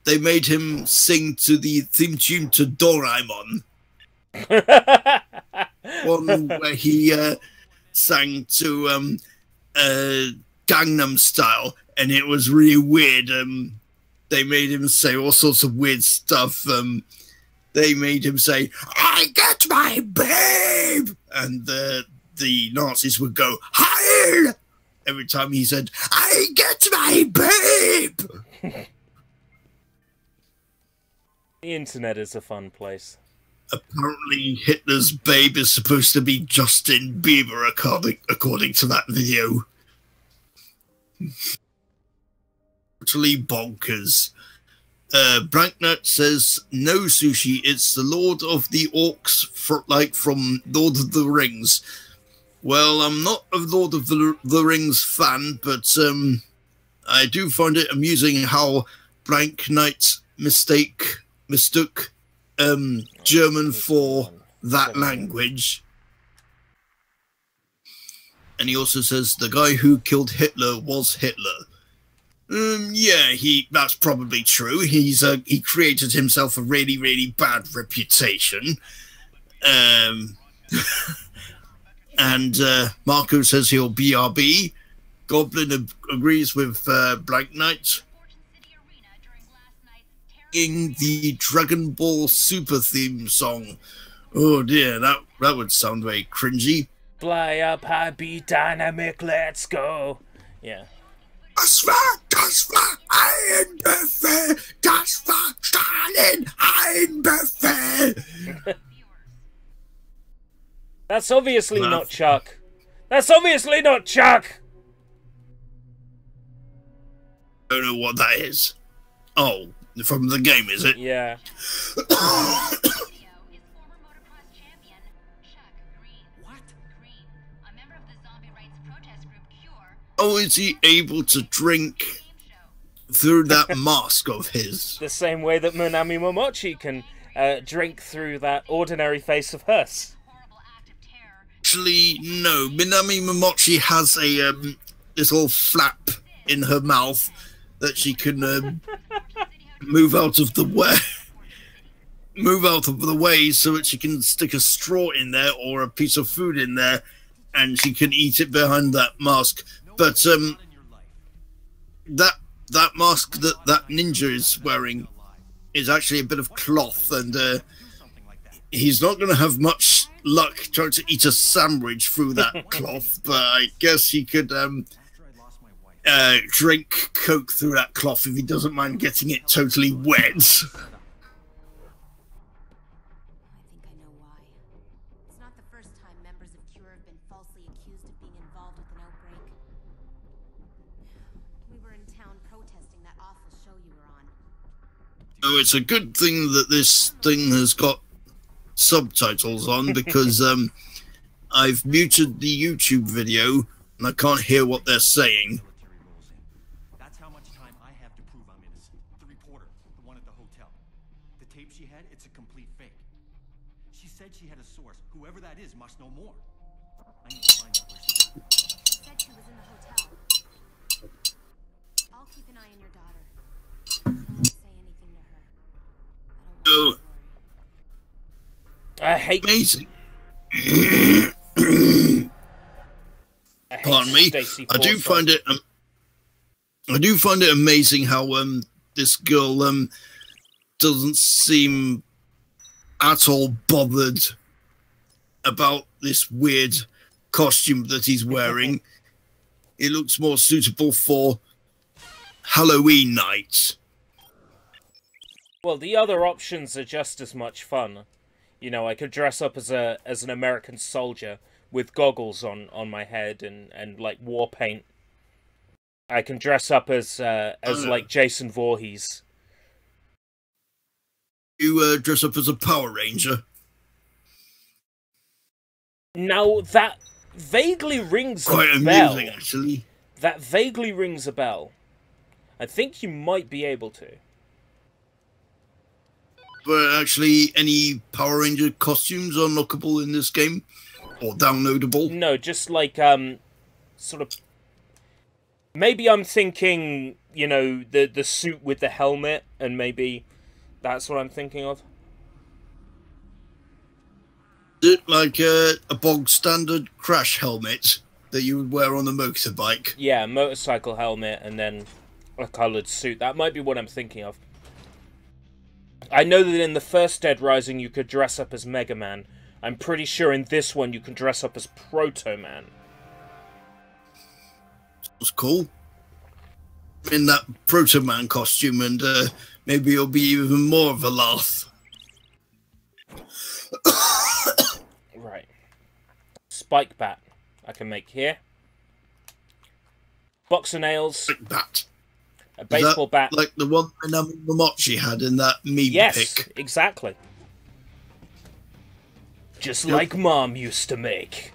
they made him sing to the theme tune to Doraemon. One where he sang to Gangnam Style, and it was really weird. They made him say all sorts of weird stuff. They made him say, "I get my babe," and the Nazis would go, "Heil!" every time he said, "I get my babe." The internet is a fun place. Apparently, Hitler's babe is supposed to be Justin Bieber, according to that video. Totally bonkers. Branknut says, "No, Sushi, it's the Lord of the Orcs, from Lord of the Rings." Well, I'm not a Lord of the Rings fan, but I do find it amusing how Branknut mistook German for that language. And he also says the guy who killed Hitler was Hitler. Yeah, that's probably true. He created himself a really, really bad reputation. And Marco says he'll BRB. Goblin agrees with Blank Knight. In the Dragon Ball Super theme song. Oh dear, that would sound very cringy. Fly up high, be dynamic, let's go. Yeah. Das war ein Befehl, das war Stalin ein Befehl. That's obviously not Chuck. That's obviously not Chuck. I don't know what that is. Oh, from the game, is it? Yeah. Oh, is he able to drink through that mask of his? The same way that Minami Momochi can drink through that ordinary face of hers. Actually, no. Minami Momochi has a little flap in her mouth that she can move out of the way. Move out of the way so that she can stick a straw in there or a piece of food in there and she can eat it behind that mask. But that mask that ninja is wearing is actually a bit of cloth, and he's not going to have much luck trying to eat a sandwich through that cloth. But I guess he could drink Coke through that cloth if he doesn't mind getting it totally wet. I think I know why. It's not the first time members of CURE have been falsely accused of being involved with an outbreak. We were in town protesting that awful show you were on. So it's a good thing that this thing has got subtitles on, because I've muted the YouTube video and I can't hear what they're saying. That's how much time I have to prove I'm innocent. The reporter, the one at the hotel. The tape she had, it's a complete fake. She said she had a source. Whoever that is must know more. I need to find out where she is. She said she was in the hotel. I'll keep an eye on your daughter. Don't say anything to her. I don't want Oh, I hate. amazing. I hate Pardon me. Stacey I do Forsyth. find it amazing how this girl doesn't seem at all bothered about this weird costume that he's wearing. It looks more suitable for Halloween night. Well, the other options are just as much fun. You know, I could dress up as an American soldier with goggles on my head and like war paint. I can dress up as like Jason Voorhees. You dress up as a Power Ranger. Now that vaguely rings Quite a bell. amusing, actually. That vaguely rings a bell. I think you might be able to. But actually, any Power Ranger costumes are unlockable in this game? Or downloadable? No, just like, sort of... Maybe I'm thinking, you know, the suit with the helmet, and maybe that's what I'm thinking of. Is it like a bog standard crash helmet that you would wear on a motorbike? Yeah, motorcycle helmet, and then a coloured suit. That might be what I'm thinking of. I know that in the first Dead Rising you could dress up as Mega Man. I'm pretty sure in this one you can dress up as Proto Man. Was cool. In that Proto Man costume, and maybe it'll be even more of a laugh. Right. Spike bat I can make here. Box of nails. Like that. A baseball bat. Like the one Momochi had in that meme Yes, pic. exactly. Just Yep. like Mom used to make.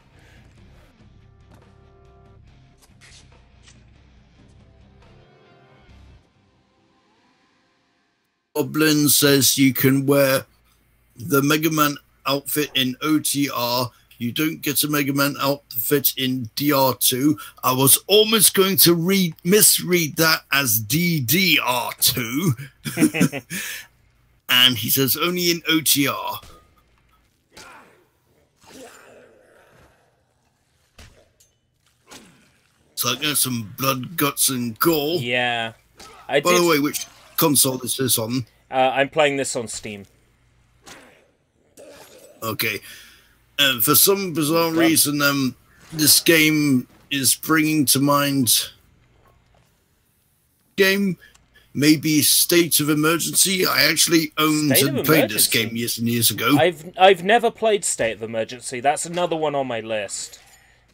Goblin says you can wear the Mega Man outfit in OTR. You don't get a Mega Man outfit in DR2. I was almost going to misread that as DDR2. And he says only in OTR. So I got some blood, guts, and gore. Yeah. I By did, the way, which console is this on? I'm playing this on Steam. Okay. For some bizarre reason, this game is bringing to mind maybe State of Emergency. I actually owned State of and played this Emergency? game years and years ago. I've never played State of Emergency. That's another one on my list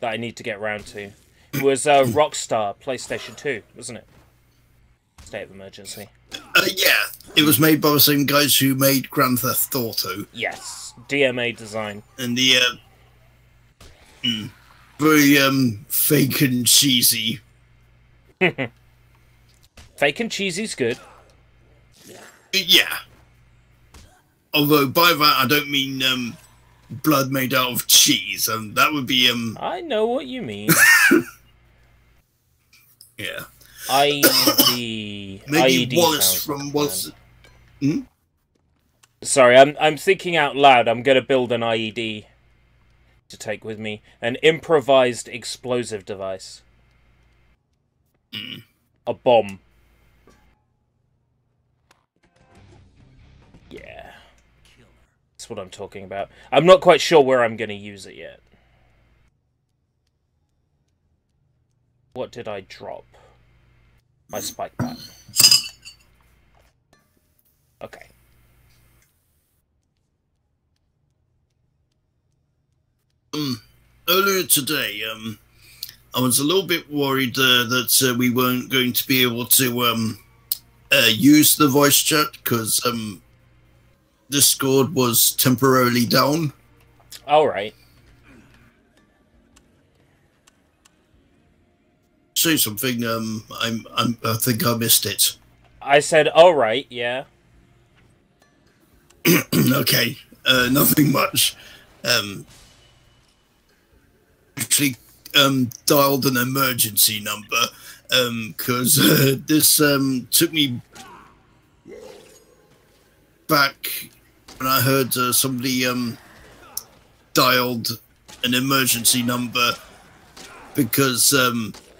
that I need to get round to. It was Rockstar PlayStation 2, wasn't it? State of Emergency. Yeah, it was made by the same guys who made Grand Theft Auto. Yes. DMA design. And the very fake and cheesy. Fake and cheesy's good. Yeah. Although by that I don't mean blood made out of cheese, and that would be I know what you mean. yeah. IED. Maybe IED Wallace sounds from like Wallace. fun. Sorry, I'm thinking out loud. I'm gonna build an IED. to take with me. An improvised explosive device. A bomb. Yeah. That's what I'm talking about. I'm not quite sure where I'm going to use it yet. What did I drop? My spike bat. Okay. Earlier today, I was a little bit worried that we weren't going to be able to use the voice chat because Discord was temporarily down. All right. Say something. I think I missed it. I said, all right, yeah. Okay. Nothing much. Actually, dialed an emergency number because this took me back when I heard somebody dialed an emergency number because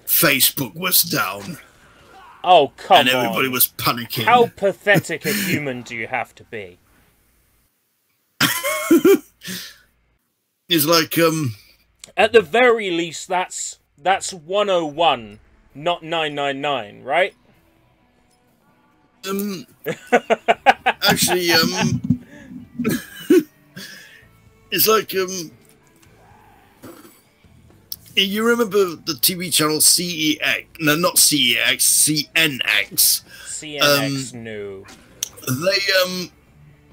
Facebook was down. Oh, come on. And everybody was panicking. How pathetic a human do you have to be? It's like, At the very least, that's 101, not 999, right? Actually, it's like, you remember the TV channel CEX? No, not CEX, CNX. CNX, no. They,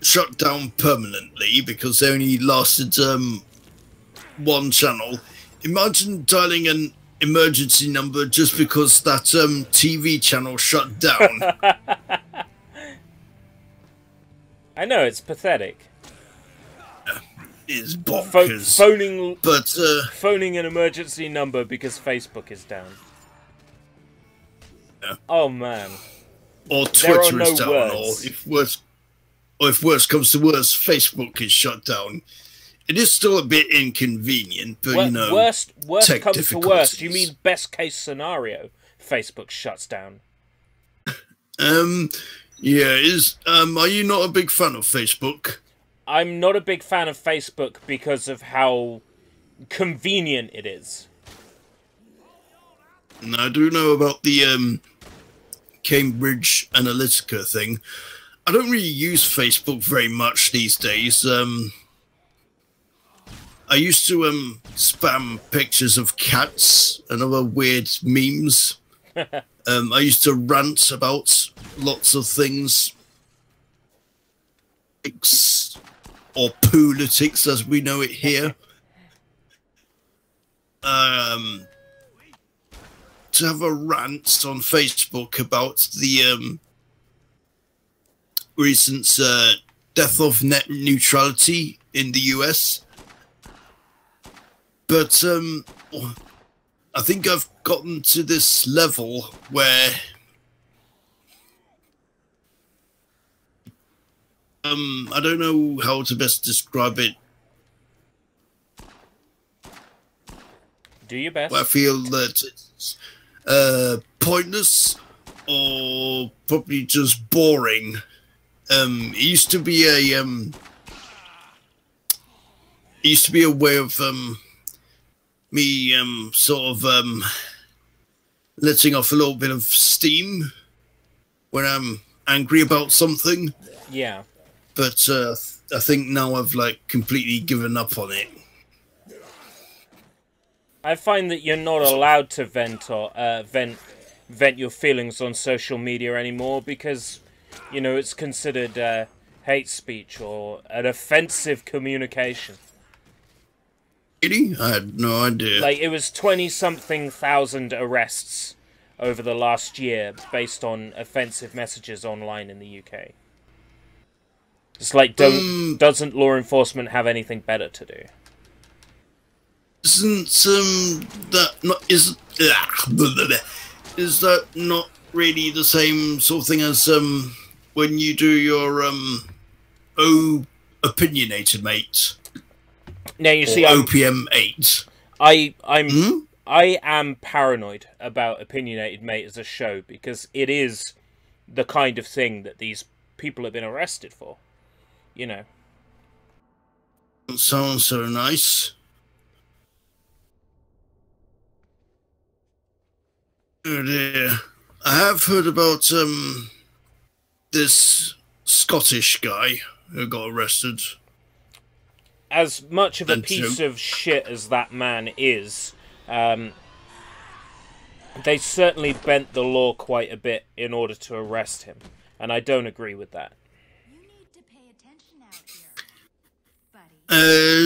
shut down permanently because they only lasted, one channel. Imagine dialing an emergency number just because that, TV channel shut down. I know, it's pathetic. It's bonkers. Phoning an emergency number because Facebook is down. Yeah. Oh man. Or Twitter no is down, words. or if worse comes to worse, Facebook is shut down. It is still a bit inconvenient, but you know, worst tech comes to worst. You difficulties. mean best case scenario? Facebook shuts down. Yeah. Are you not a big fan of Facebook? I'm not a big fan of Facebook because of how convenient it is. And I do know about the Cambridge Analytica thing. I don't really use Facebook very much these days. I used to spam pictures of cats and other weird memes. I used to rant about lots of things. Or politics as we know it here. To have a rant on Facebook about the recent death of net neutrality in the US. But I think I've gotten to this level where I don't know how to best describe it. Do your best. I feel that it's pointless or probably just boring. It used to be a way of me sort of letting off a little bit of steam when I'm angry about something. Yeah. But I think now I've like completely given up on it. I find that you're not allowed to vent or vent your feelings on social media anymore because, you know, it's considered hate speech or an offensive communication. Really? I had no idea. Like, it was 20-something thousand arrests over the last year based on offensive messages online in the UK. It's like, doesn't law enforcement have anything better to do? Isn't that not is that not really the same sort of thing as when you do your opinionated mate? Now you see, or OPM 8. I am paranoid about Opinionated Mate as a show because it is the kind of thing that these people have been arrested for. You know. Sounds so nice. Oh dear. I have heard about this Scottish guy who got arrested. As much of a And piece so- of shit as that man is, they certainly bent the law quite a bit in order to arrest him, and I don't agree with that. You need to pay attention out here,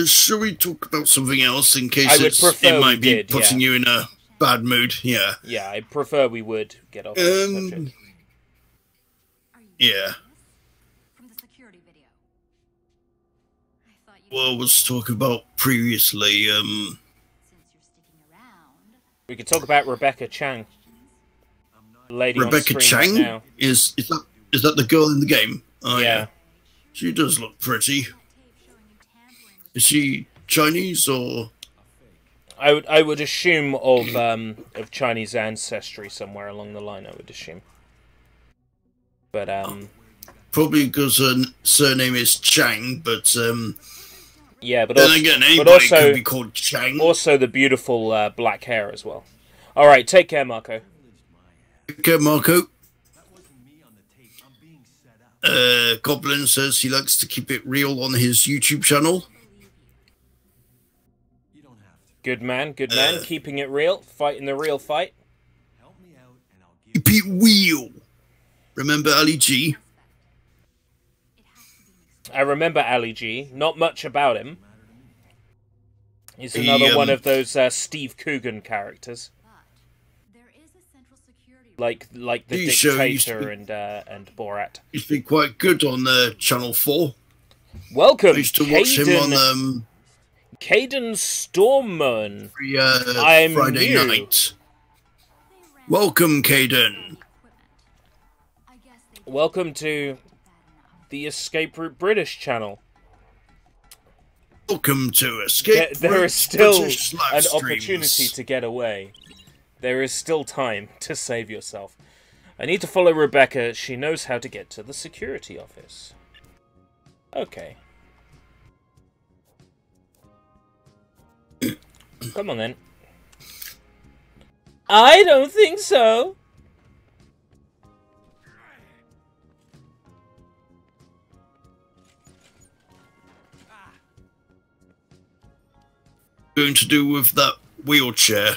buddy. Shall we talk about something else in case I would prefer it might we be did, putting yeah. you in a bad mood? Yeah. Yeah, I prefer we would get off this subject. Are you Yeah. from the security video? I thought you Well, was talking about previously. since you're sticking around. We could talk about Rebecca Chang. The lady Rebecca on screen Chang right now. is that the girl in the game? Oh Yeah. She does look pretty. Tape showing you tampering with Is she Chinese or? I would assume of Chinese ancestry somewhere along the line. I would assume, but Probably because her surname is Chang, but yeah, but then also, again, but anybody also could be called Chang. also the beautiful black hair as well. All right, take care, Marco. Okay, Marco. That wasn't me on the tape. I'm being set up. Goblin says he likes to keep it real on his YouTube channel. You don't have to. Good man, keeping it real, fighting the real fight. Help me out, and I'll give Keep it real. Remember Ali G? I remember Ali G. Not much about him. He's He, another one of those Steve Coogan characters, there is a central security like the He sure used Dictator to and Borat. He's been quite good on Channel 4. I Welcome, used to watch him on Caden Stormman. every I'm Friday new. night. Welcome, Caden. I guess they Welcome to bad enough. the Escape Route British channel. Welcome to Escape There Route is still British live an streams. opportunity to get away. There is still time to save yourself. I need to follow Rebecca. She knows how to get to the security office. Okay. Come on then. I don't think so. Going to do with that wheelchair?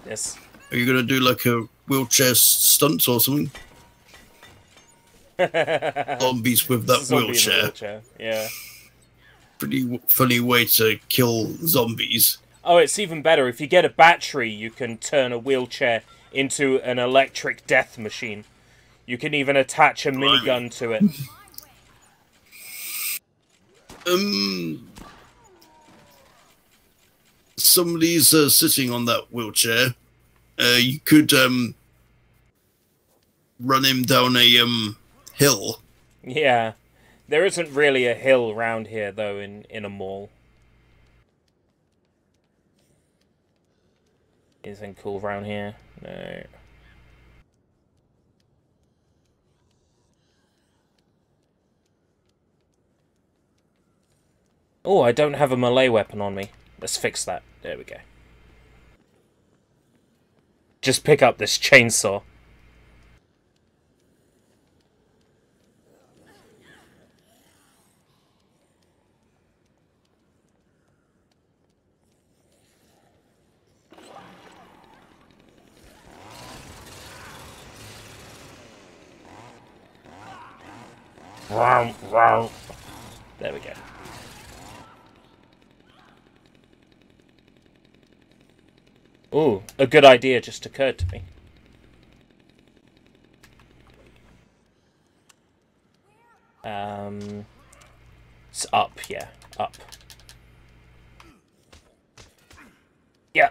Yes. Are you going to do like a wheelchair stunt or something? Zombies with that Zombie in the wheelchair. wheelchair. Yeah. Pretty funny way to kill zombies. Oh, it's even better. If you get a battery, you can turn a wheelchair into an electric death machine. You can even attach a minigun to it. Somebody's sitting on that wheelchair. You could run him down a hill. Yeah. There isn't really a hill round here, though, in a mall. Anything cool round here? No. Oh, I don't have a melee weapon on me. Let's fix that. There we go. Just pick up this chainsaw. There we go. Ooh, a good idea just occurred to me. It's up, yeah, up. Yeah.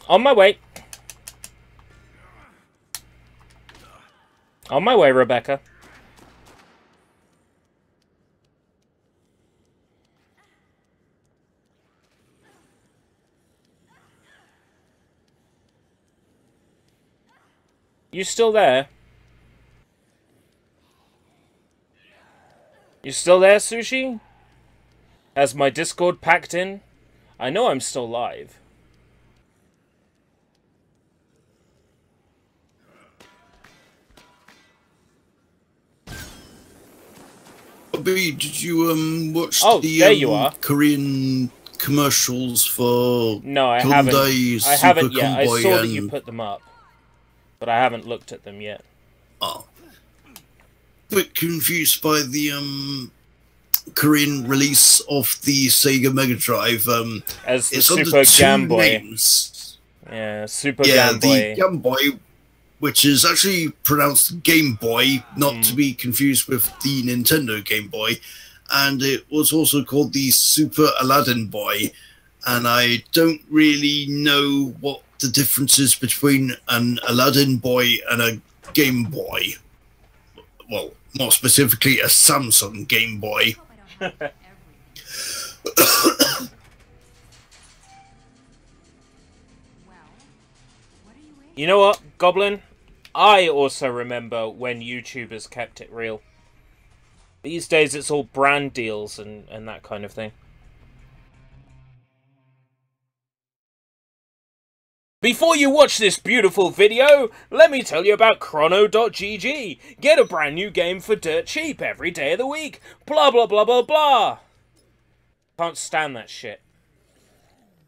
On my way. On my way, Rebecca. You still there? You still there, Sushi? Has my Discord packed in? I know I'm still live. Bobby, did you watch the there you are. Korean commercials for No, I Hyundai haven't. I haven't yet. I Convoy saw that you put them up, but I haven't looked at them yet. Oh. Bit confused by the Korean release of the Sega Mega Drive. As the it's Super under two Game Boy. names. Yeah, Super Yeah, Game Boy. the Game Boy, which is actually pronounced Game Boy, not to be confused with the Nintendo Game Boy. And it was also called the Super Aladdin Boy. And I don't really know what the difference is between an Aladdin Boy and a Game Boy. Well, more specifically, a Samsung Game Boy. You know what, Goblin? I also remember when YouTubers kept it real. These days it's all brand deals and that kind of thing. Before you watch this beautiful video, let me tell you about Chrono.gg. Get a brand new game for dirt cheap every day of the week. Blah blah blah blah blah. Can't stand that shit.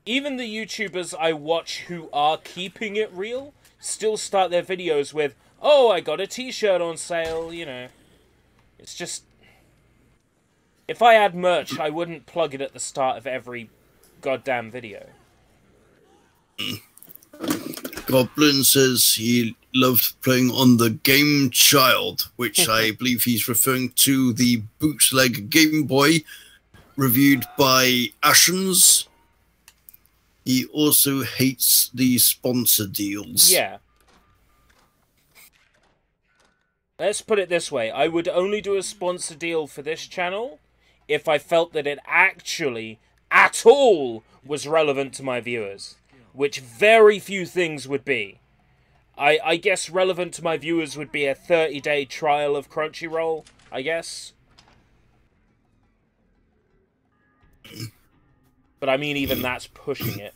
Even the YouTubers I watch who are keeping it real still start their videos with, "Oh, I got a t-shirt on sale," you know. It's just... If I had merch, I wouldn't plug it at the start of every goddamn video. Goblin says he loved playing on the Game Child, which I believe he's referring to the bootleg Game Boy, reviewed by Ashens. He also hates the sponsor deals. Yeah. Let's put it this way. I would only do a sponsor deal for this channel if I felt that it actually, at all, was relevant to my viewers. Which very few things would be. I guess relevant to my viewers would be a 30-day trial of Crunchyroll, I guess. But I mean, even that's pushing it.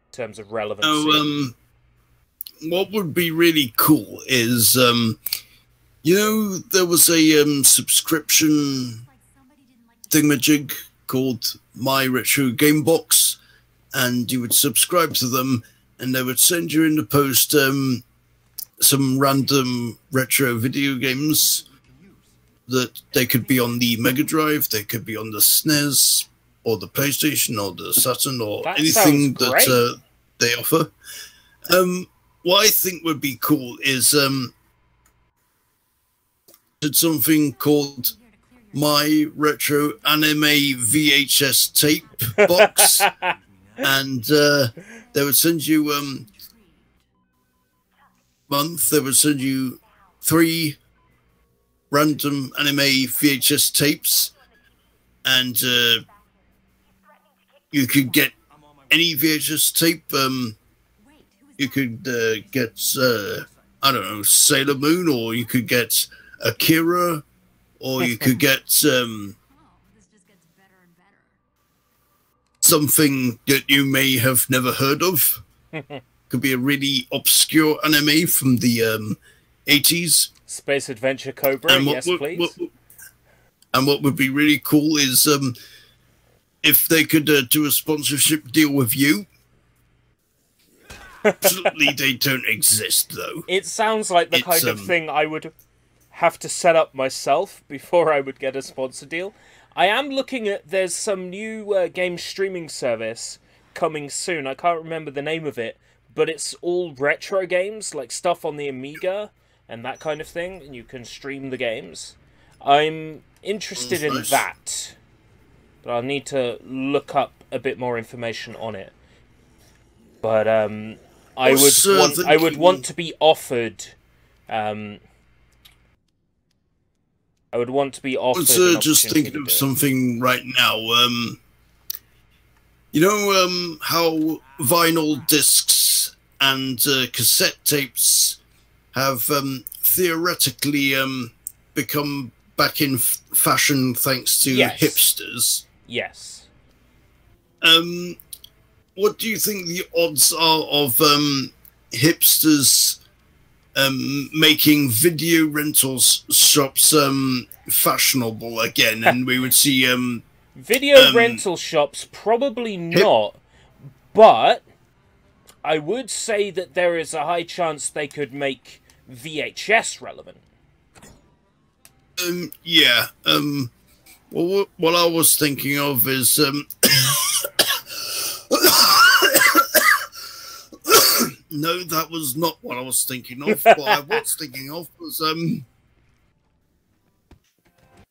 In terms of relevancy. So, what would be really cool is, you know, there was a subscription thingamajig called My Retro Game Box, and you would subscribe to them, and they would send you in the post some random retro video games that they could be on the Mega Drive, they could be on the SNES, or the PlayStation, or the Saturn, or That anything sounds great. that they offer. What I think would be cool is did something called My Retro Anime VHS Tape Box, and they would send you they would send you 3 random anime VHS tapes, and you could get any VHS tape. You could get I don't know, Sailor Moon, or you could get Akira, or you could get something that you may have never heard of. Could be a really obscure anime from the 80s. Space Adventure Cobra, yes please. And what would be really cool is if they could do a sponsorship deal with you. Absolutely, they don't exist, though. It sounds like the kind of thing I would have to set up myself before I would get a sponsor deal. I am looking at, there's some new game streaming service coming soon. I can't remember the name of it, but it's all retro games, like stuff on the Amiga and that kind of thing, and you can stream the games. I'm interested in that, but I'll need to look up a bit more information on it. But I would want to be offered. I would want to be offered. Just thinking of something right now. You know how vinyl discs and cassette tapes have theoretically become back in fashion thanks to Yes. hipsters. Yes. What do you think the odds are of hipsters making video rentals shops fashionable again, and we would see Video rental shops, probably not, but I would say that there is a high chance they could make VHS relevant. Yeah. Well, what I was thinking of is no, that was not what I was thinking of. What I was thinking of was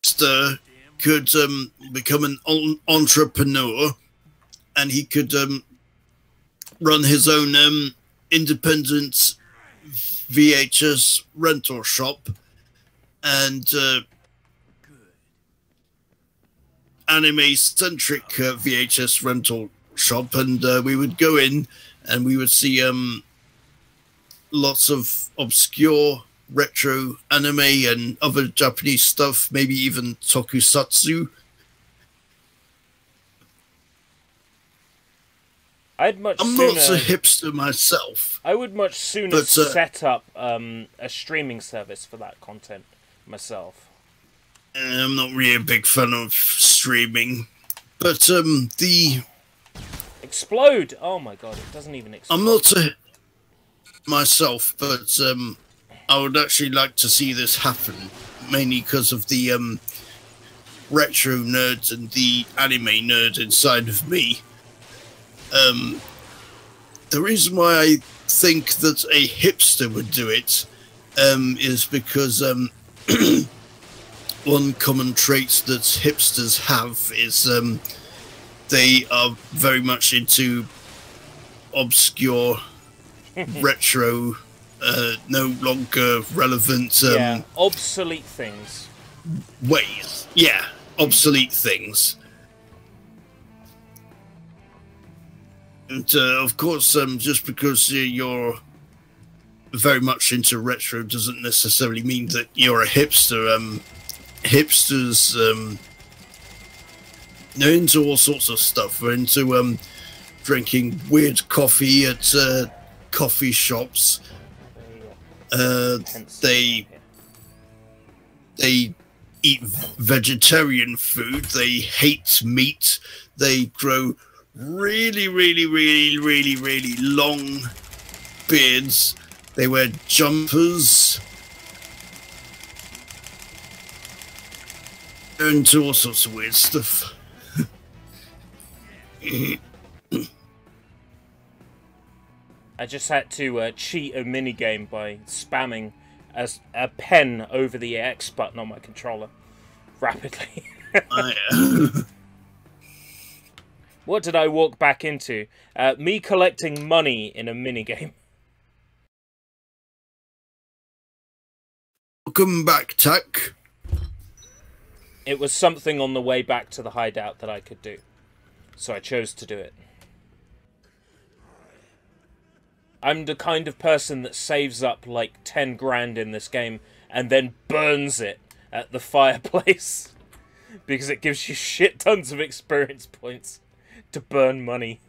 hipster could become an entrepreneur, and he could run his own independent VHS rental shop and anime-centric VHS rental shop, and we would go in and we would see lots of obscure retro anime and other Japanese stuff, maybe even tokusatsu. I'm not a hipster myself. I would much sooner set up a streaming service for that content myself. I'm not really a big fan of streaming, but the Explode! Oh my god, it doesn't even explode. I'm not a myself, but I would actually like to see this happen, mainly because of the retro nerd and the anime nerd inside of me. The reason why I think that a hipster would do it is because one common trait that hipsters have is they are very much into obscure, retro, no longer relevant obsolete things. Ways. Yeah, obsolete things. And of course, just because you're very much into retro doesn't necessarily mean that you're a hipster. Hipsters, they're into all sorts of stuff. They're into drinking weird coffee at coffee shops. They eat vegetarian food. They hate meat. They grow really long beards. They wear jumpers. They're into all sorts of weird stuff. I just had to cheat a minigame by spamming a pen over the X button on my controller rapidly. What did I walk back into? Me collecting money in a minigame. Welcome back, Tuck. It was something on the way back to the hideout that I could do. So I chose to do it. I'm the kind of person that saves up like 10 grand in this game and then burns it at the fireplace. Because it gives you shit tons of experience points to burn money.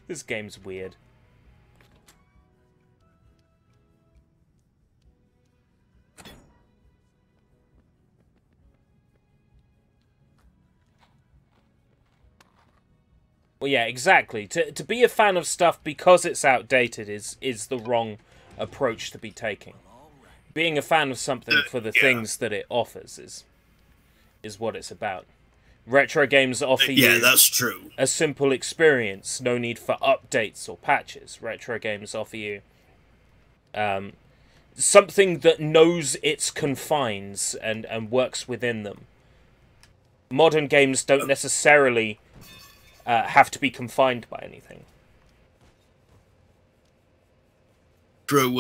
This game's weird. Well, yeah, exactly. To be a fan of stuff because it's outdated is the wrong approach to be taking. Being a fan of something for the things that it offers is what it's about. Retro games offer you that's true. a simple experience, no need for updates or patches. Retro games offer you something that knows its confines and works within them. Modern games don't necessarily have to be confined by anything. Retro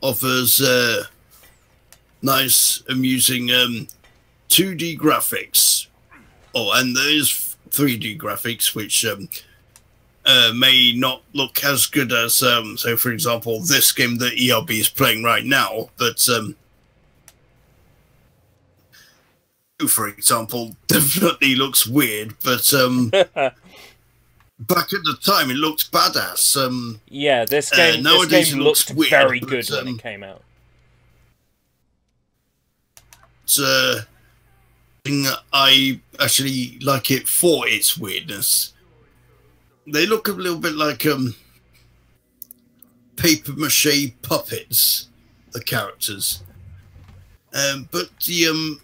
offers nice, amusing 2D graphics. Oh, and there's 3D graphics, which may not look as good as, so for example, this game that ERB is playing right now, but for example, definitely looks weird, but back at the time it looked badass. Yeah, this game looked weird, very but, good when it came out. I actually like it for its weirdness. They look a little bit like paper mache puppets, the characters. But the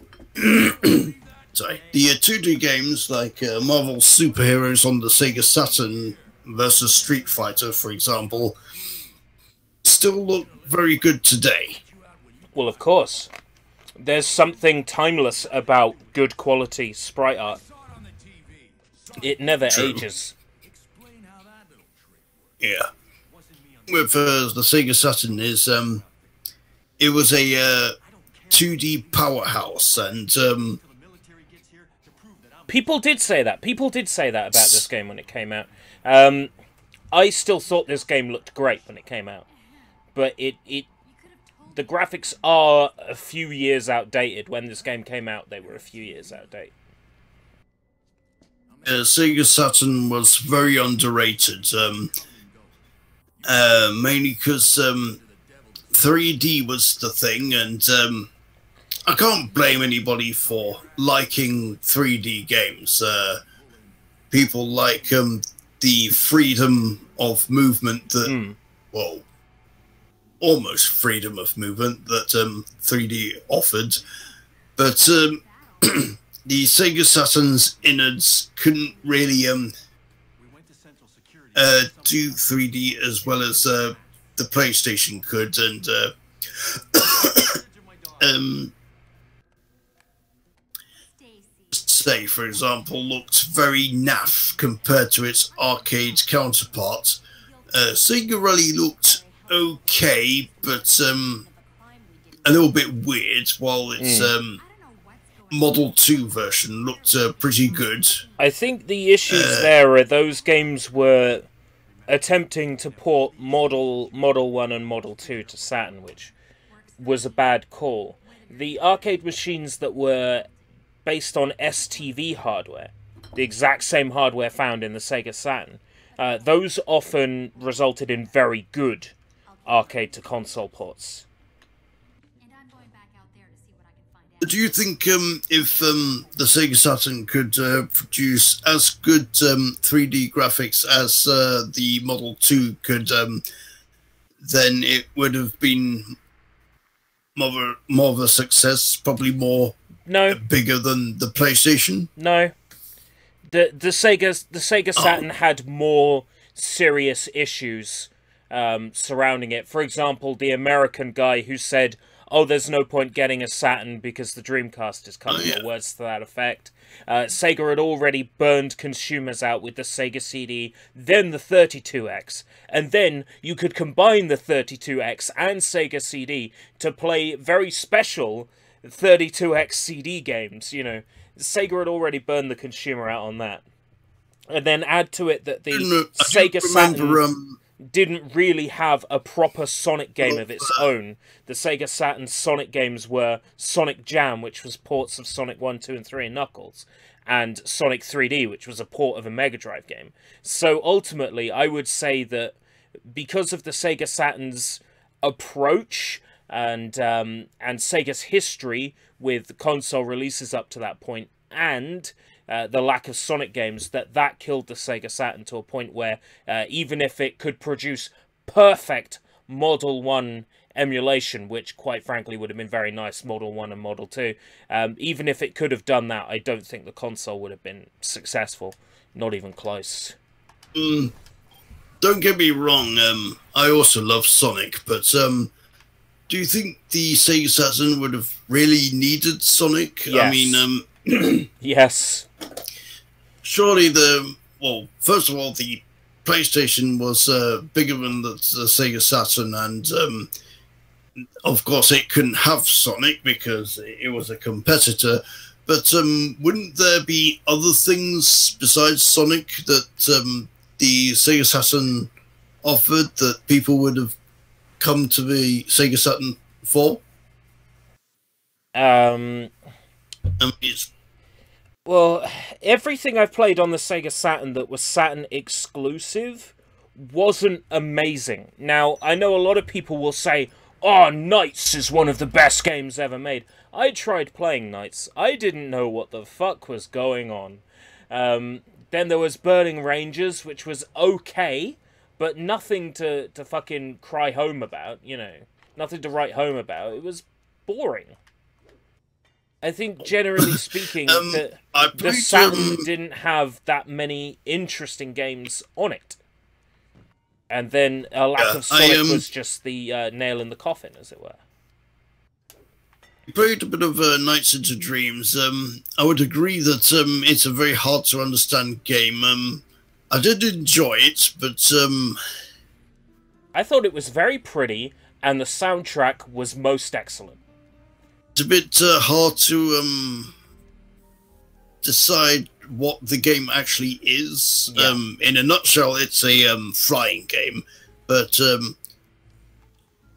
sorry, the 2D games like Marvel Superheroes on the Sega Saturn versus Street Fighter, for example, still look very good today. Well, of course. There's something timeless about good quality sprite art. It never ages. Yeah. With the Sega Saturn is it was a 2D powerhouse, and people did say that. People did say that about this game when it came out. I still thought this game looked great when it came out, but the graphics are a few years outdated. When this game came out, they were a few years outdated. Sega Saturn was very underrated, mainly because 3D was the thing, and I can't blame anybody for liking 3D games. People like the freedom of movement that, well, almost freedom of movement that 3D offered, but the Sega Saturn's innards couldn't really do 3D as well as the PlayStation could, and say, for example, looked very naff compared to its arcade counterpart. Sega Rally looked okay, but a little bit weird, while its Model 2 version looked pretty good. I think the issues there are those games were attempting to port Model 1 and Model 2 to Saturn, which was a bad call. The arcade machines that were based on STV hardware, the exact same hardware found in the Sega Saturn, those often resulted in very good arcade to console ports. Do you think if the Sega Saturn could produce as good 3D graphics as the Model 2 could, then it would have been more of a success, probably bigger than the PlayStation? No. The Sega Saturn had more serious issues surrounding it. For example, the American guy who said, "Oh, there's no point getting a Saturn because the Dreamcast is coming," or words to that effect. Sega had already burned consumers out with the Sega CD, then the 32X, and then you could combine the 32X and Sega CD to play very special 32X CD games. You know, Sega had already burned the consumer out on that. And then add to it that the Sega Saturn didn't really have a proper Sonic game of its own. The Sega Saturn Sonic games were Sonic Jam, which was ports of Sonic 1, 2, and 3 and Knuckles, and Sonic 3D, which was a port of a Mega Drive game. So ultimately, I would say that because of the Sega Saturn's approach and Sega's history with console releases up to that point, and the lack of Sonic games, that killed the Sega Saturn to a point where even if it could produce perfect Model 1 emulation, which quite frankly would have been very nice, Model 1 and Model 2, even if it could have done that, I don't think the console would have been successful. Not even close. Don't get me wrong, I also love Sonic, but do you think the Sega Saturn would have really needed Sonic? Yes. I mean, yes. Surely well, first of all, the PlayStation was bigger than the Sega Saturn, and of course it couldn't have Sonic because it was a competitor. But wouldn't there be other things besides Sonic that the Sega Saturn offered that people would have come to the Sega Saturn for? I mean, Well, everything I've played on the Sega Saturn that was Saturn exclusive wasn't amazing. Now, I know a lot of people will say, "Oh, Knights is one of the best games ever made." I tried playing Knights. I didn't know what the fuck was going on. Then there was Burning Rangers, which was okay, but nothing to fucking cry home about, you know. Nothing to write home about. It was boring. I think, generally speaking, the Saturn didn't have that many interesting games on it. And then a lack of Sonic was just the nail in the coffin, as it were. Played a bit of Nights into Dreams. I would agree that it's a very hard to understand game. I did enjoy it, but I thought it was very pretty, and the soundtrack was most excellent. It's a bit hard to decide what the game actually is. Yeah. In a nutshell, it's a flying game, but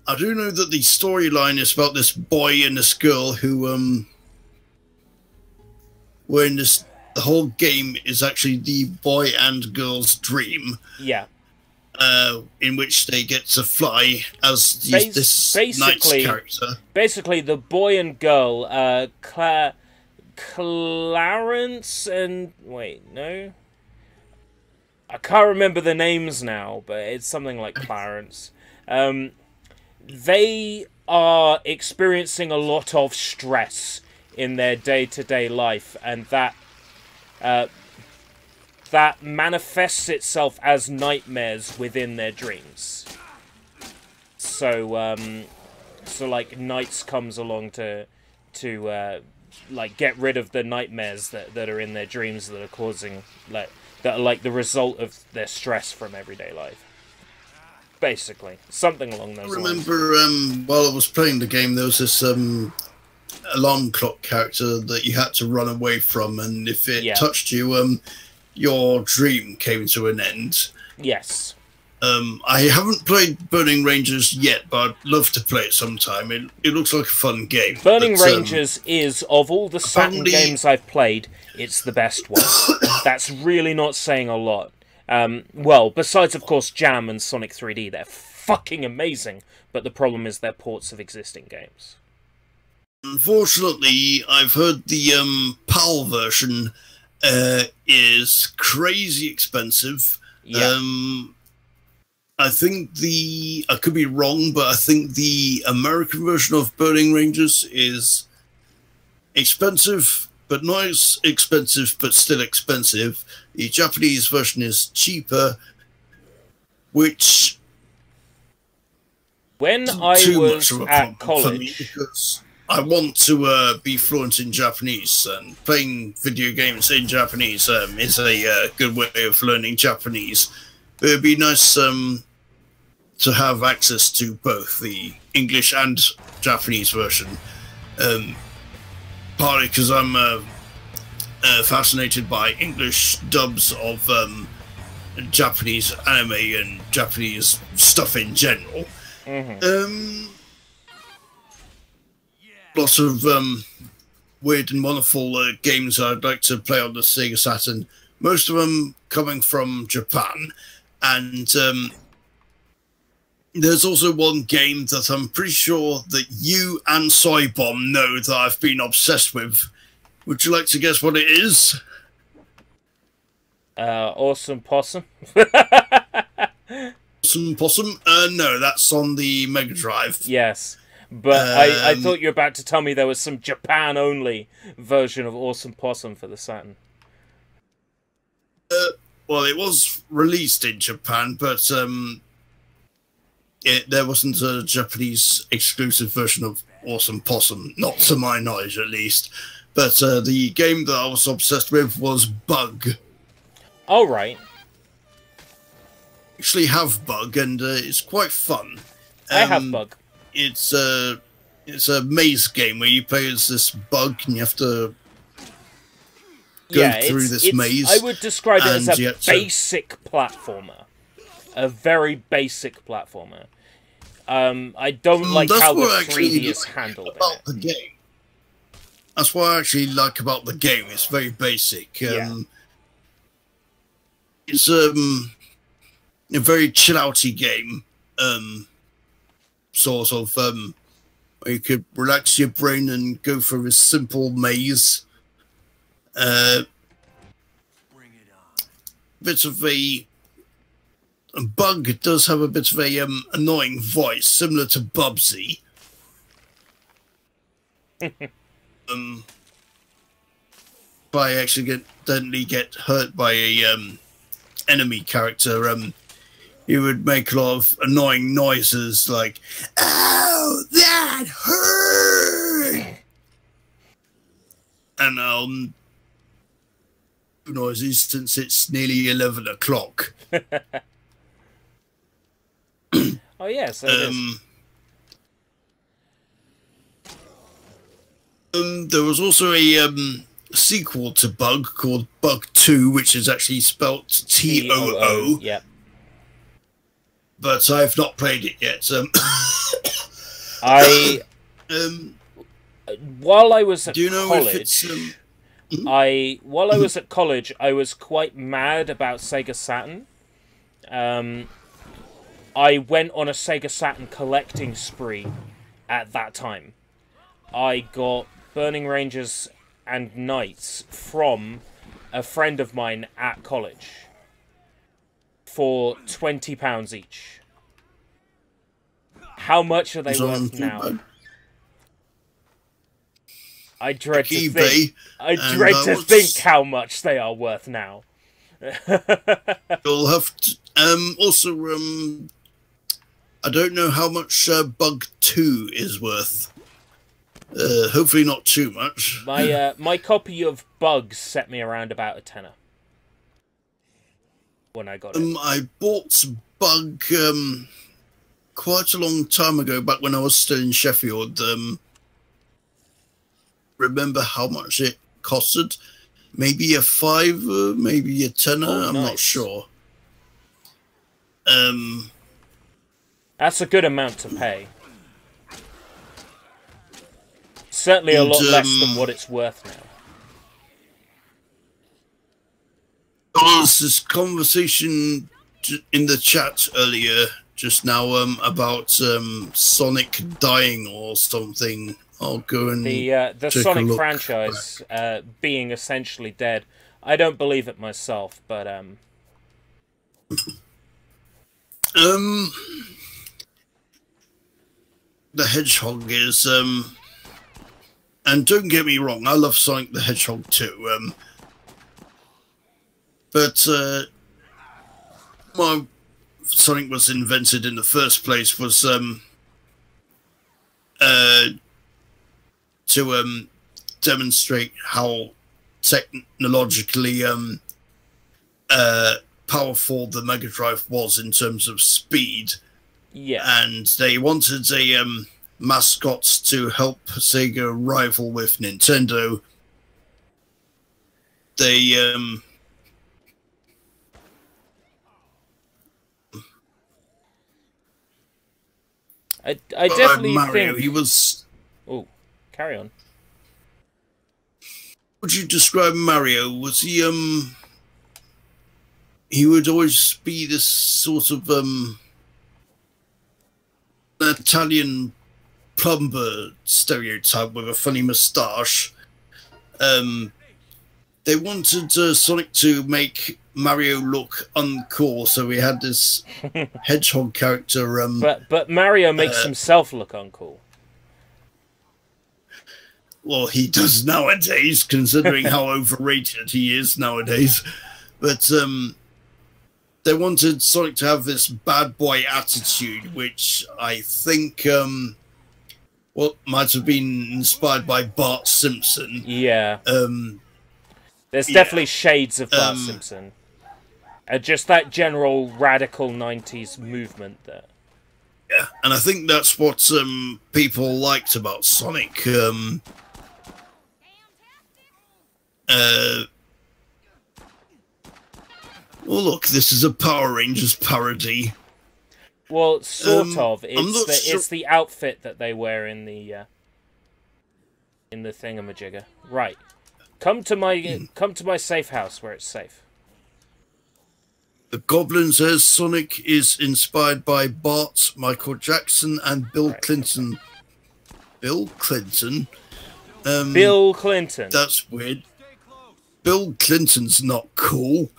I do know that the storyline is about this boy and this girl who were in this. The whole game is actually the boy and girl's dream. Yeah. In which they get to fly as this Knight's character. Basically, the boy and girl, Clarence and... Wait, no? I can't remember the names now, but it's something like Clarence. They are experiencing a lot of stress in their day-to-day life, and that manifests itself as nightmares within their dreams. So like Knights comes along to like get rid of the nightmares that are in their dreams that are causing that are like the result of their stress from everyday life. Basically, something along those lines. I remember while I was playing the game, there was this alarm clock character that you had to run away from, and if it touched you, your dream came to an end. Yes. I haven't played Burning Rangers yet, but I'd love to play it sometime. It looks like a fun game. Burning Rangers is, of all the Saturn games I've played, it's the best one. That's really not saying a lot. Well, besides, of course, Jam and Sonic 3D, they're fucking amazing, but the problem is they're ports of existing games. Unfortunately, I've heard the PAL version is crazy expensive. Yeah. I think I could be wrong, but I think the American version of Burning Rangers is expensive, but not as expensive, but still expensive. The Japanese version is cheaper, which... When I was at college... Because I want to be fluent in Japanese, and playing video games in Japanese is a good way of learning Japanese. But it'd be nice to have access to both the English and Japanese version. Partly because I'm fascinated by English dubs of Japanese anime and Japanese stuff in general. Lots of weird and wonderful games I'd like to play on the Sega Saturn. Most of them coming from Japan. And there's also one game that I'm pretty sure that you and Soybomb know that I've been obsessed with. Would you like to guess what it is? Awesome Possum. Awesome Possum? No, that's on the Mega Drive. Yes. But I thought you were about to tell me there was some Japan-only version of Awesome Possum for the Saturn. Well, it was released in Japan, but there wasn't a Japanese exclusive version of Awesome Possum, not to my knowledge at least. But the game that I was obsessed with was Bug. Oh, right. Actually have Bug, and it's quite fun. I have Bug. It's a maze game where you play as this bug, and you have to go through this maze. I would describe it as and a you had to- basic platformer. A very basic platformer. I don't like That's how the what I actually 3D is like handled in about it. the game. That's what I actually like about the game. It's very basic. Yeah. It's a very chill-outy game. Sort of where you could relax your brain and go through a simple maze. Bring it on. Bit of a Bug does have a bit of a annoying voice, similar to Bubsy. If I accidentally get hurt by a enemy character, he would make a lot of annoying noises like, "Ow, that hurt!" And noises since it's nearly 11 o'clock. Oh yeah, so it is. There was also a sequel to Bug called Bug 2, which is actually spelt T-O-O. Yep. But I've not played it yet. While I was at Do you know college, if it's... while I was at college, I was quite mad about Sega Saturn. I went on a Sega Saturn collecting spree at that time. I got Burning Rangers and Knights from a friend of mine at college for £20 each. How much are they worth now? I dread to think. I dread to think how much they are worth now. You'll have to. Also, I don't know how much Bug 2 is worth. Hopefully not too much. My copy of Bugs set me around about a tenner when I got it. I bought Bug quite a long time ago, back when I was still in Sheffield. Remember how much it costed? Maybe a £5, maybe a tenner. Oh, I'm nice. not sure. That's a good amount to pay. Certainly a lot less than what it's worth now. There was this conversation in the chat earlier, just now, about Sonic dying or something. I'll go and The take Sonic a look. franchise being essentially dead. I don't believe it myself, but the Hedgehog is and don't get me wrong, I love Sonic the Hedgehog too. But why Sonic was invented in the first place was to demonstrate how technologically powerful the Mega Drive was in terms of speed. yeah. And they wanted a mascot to help Sega rival with Nintendo. They I definitely Mario, think. he was. Oh, carry on. Would you describe Mario? Was he he would always be this sort of Italian plumber stereotype with a funny moustache. They wanted Sonic to make Mario look uncool, so we had this hedgehog character. But Mario makes himself look uncool. Well, he does nowadays, considering how overrated he is nowadays. But they wanted Sonic to have this bad boy attitude, which I think might have been inspired by Bart Simpson. Yeah. There's definitely shades of Bart Simpson. Just that general radical 90s movement there. Yeah, and I think that's what people liked about Sonic. Oh look, this is a Power Rangers parody. Well, sort of. I'm not It's the outfit that they wear in the thingamajigger. Right. Come to my safe house where it's safe. The Goblin says Sonic is inspired by Bart, Michael Jackson, and Bill Clinton. Bill Clinton? Bill Clinton. That's weird. Bill Clinton's not cool.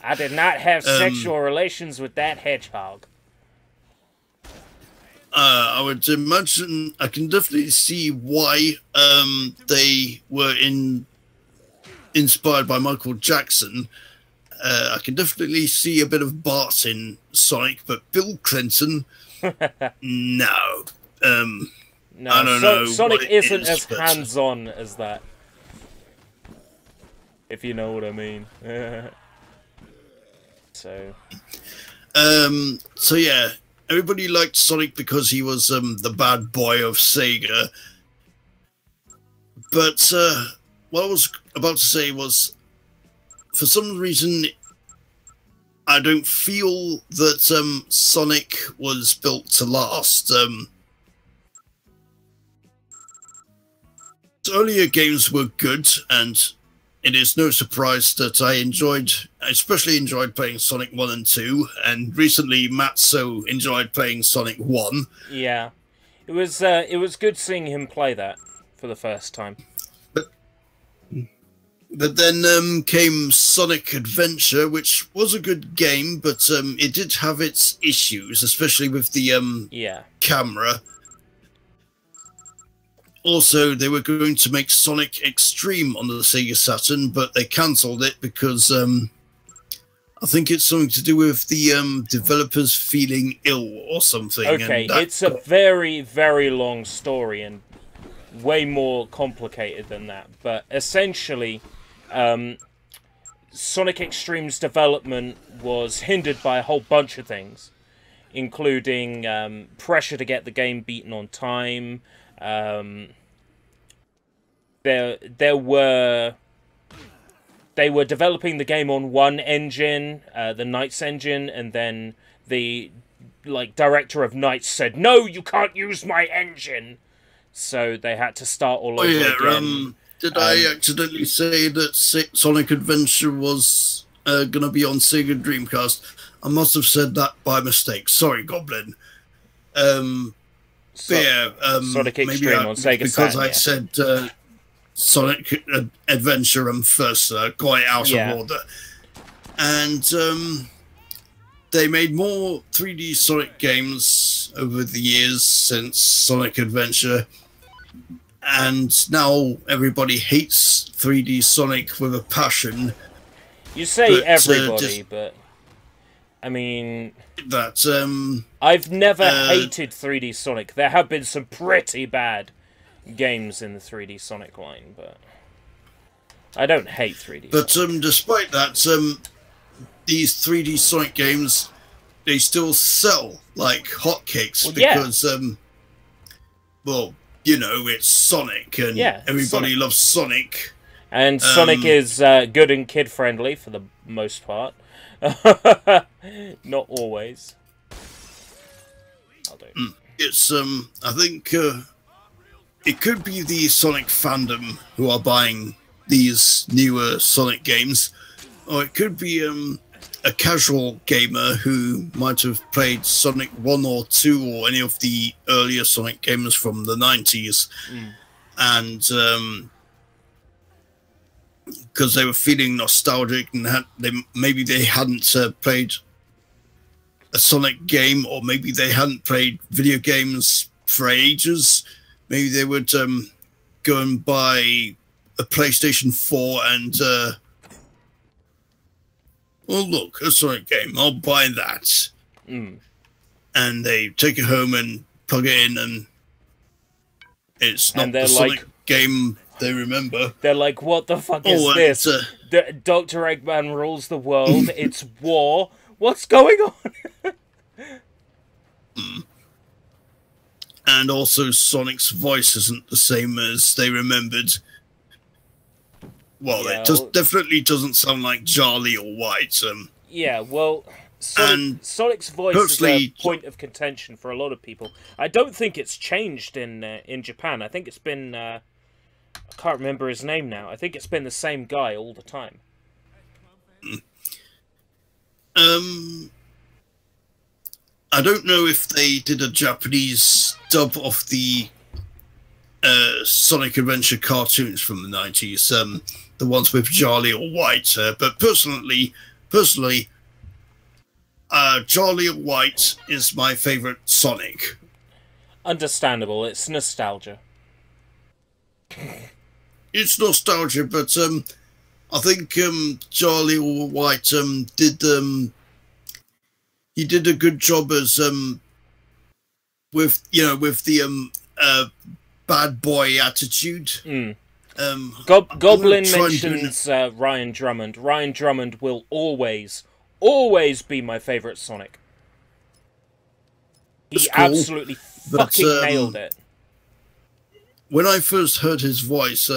I did not have sexual relations with that hedgehog. I would imagine, I can definitely see why they were inspired by Michael Jackson. I can definitely see a bit of Bart in Sonic, but Bill Clinton, no. No, I don't know. Sonic what it isn't is, as but- hands-on as that. If you know what I mean. So yeah, everybody liked Sonic because he was the bad boy of Sega. But what I was about to say was, for some reason, I don't feel that Sonic was built to last. Earlier games were good, and it is no surprise that I especially enjoyed playing Sonic 1 and 2, and recently Matzo enjoyed playing Sonic 1. yeah, it was good seeing him play that for the first time. But then came Sonic Adventure, which was a good game, but it did have its issues, especially with the camera. Also, they were going to make Sonic Extreme on the Sega Saturn, but they cancelled it because I think it's something to do with the developers feeling ill or something. Okay, it's a very, very long story and way more complicated than that. But essentially, Sonic Extreme's development was hindered by a whole bunch of things, including pressure to get the game beaten on time. They were developing the game on one engine, the Knights engine, and then the director of Knights said, "No, you can't use my engine." So they had to start all over again. Did I accidentally say that Sonic Adventure was going to be on Sega Dreamcast? I must have said that by mistake. Sorry, Goblin. Sonic Extreme on Sega because Saturn, I said Sonic Adventure first, got it out of order. And they made more 3D Sonic games over the years since Sonic Adventure. And now everybody hates 3D Sonic with a passion. You say everybody, but I mean that I've never hated 3D Sonic. There have been some pretty bad games in the 3D Sonic line, but I don't hate 3D But Sonic. despite that, these 3D Sonic games, they still sell like hotcakes because well, you know, it's Sonic, and everybody loves Sonic. And Sonic is good and kid-friendly for the most part. Not always. I'll do. It's, I think, it could be the Sonic fandom who are buying these newer Sonic games, or it could be, a casual gamer who might have played Sonic 1 or 2 or any of the earlier Sonic games from the 90s. And because they were feeling nostalgic and maybe they hadn't played a Sonic game, or maybe they hadn't played video games for ages. Maybe they would go and buy a PlayStation 4 and well, look, a Sonic game, I'll buy that. And they take it home and plug it in, and it's not the Sonic game they remember. They're like, what the fuck is this? Dr. Eggman rules the world, it's war. What's going on? And also, Sonic's voice isn't the same as they remembered. Well, it definitely doesn't sound like Charlie or White. Yeah, well, And Sonic's voice is a personally- point of contention for a lot of people. I don't think it's changed in Japan. I think it's been I can't remember his name now. I think it's been the same guy all the time. I don't know if they did a Japanese dub of the Sonic Adventure cartoons from the 90s, the ones with Jaleel White. But personally, Jaleel White is my favorite Sonic. Understandable. It's nostalgia. It's nostalgia, but I think Jaleel White he did a good job as with the bad boy attitude. Goblin mentions Ryan Drummond. Ryan Drummond will always be my favorite Sonic. He That's cool, absolutely fucking nailed it. When I first heard his voice,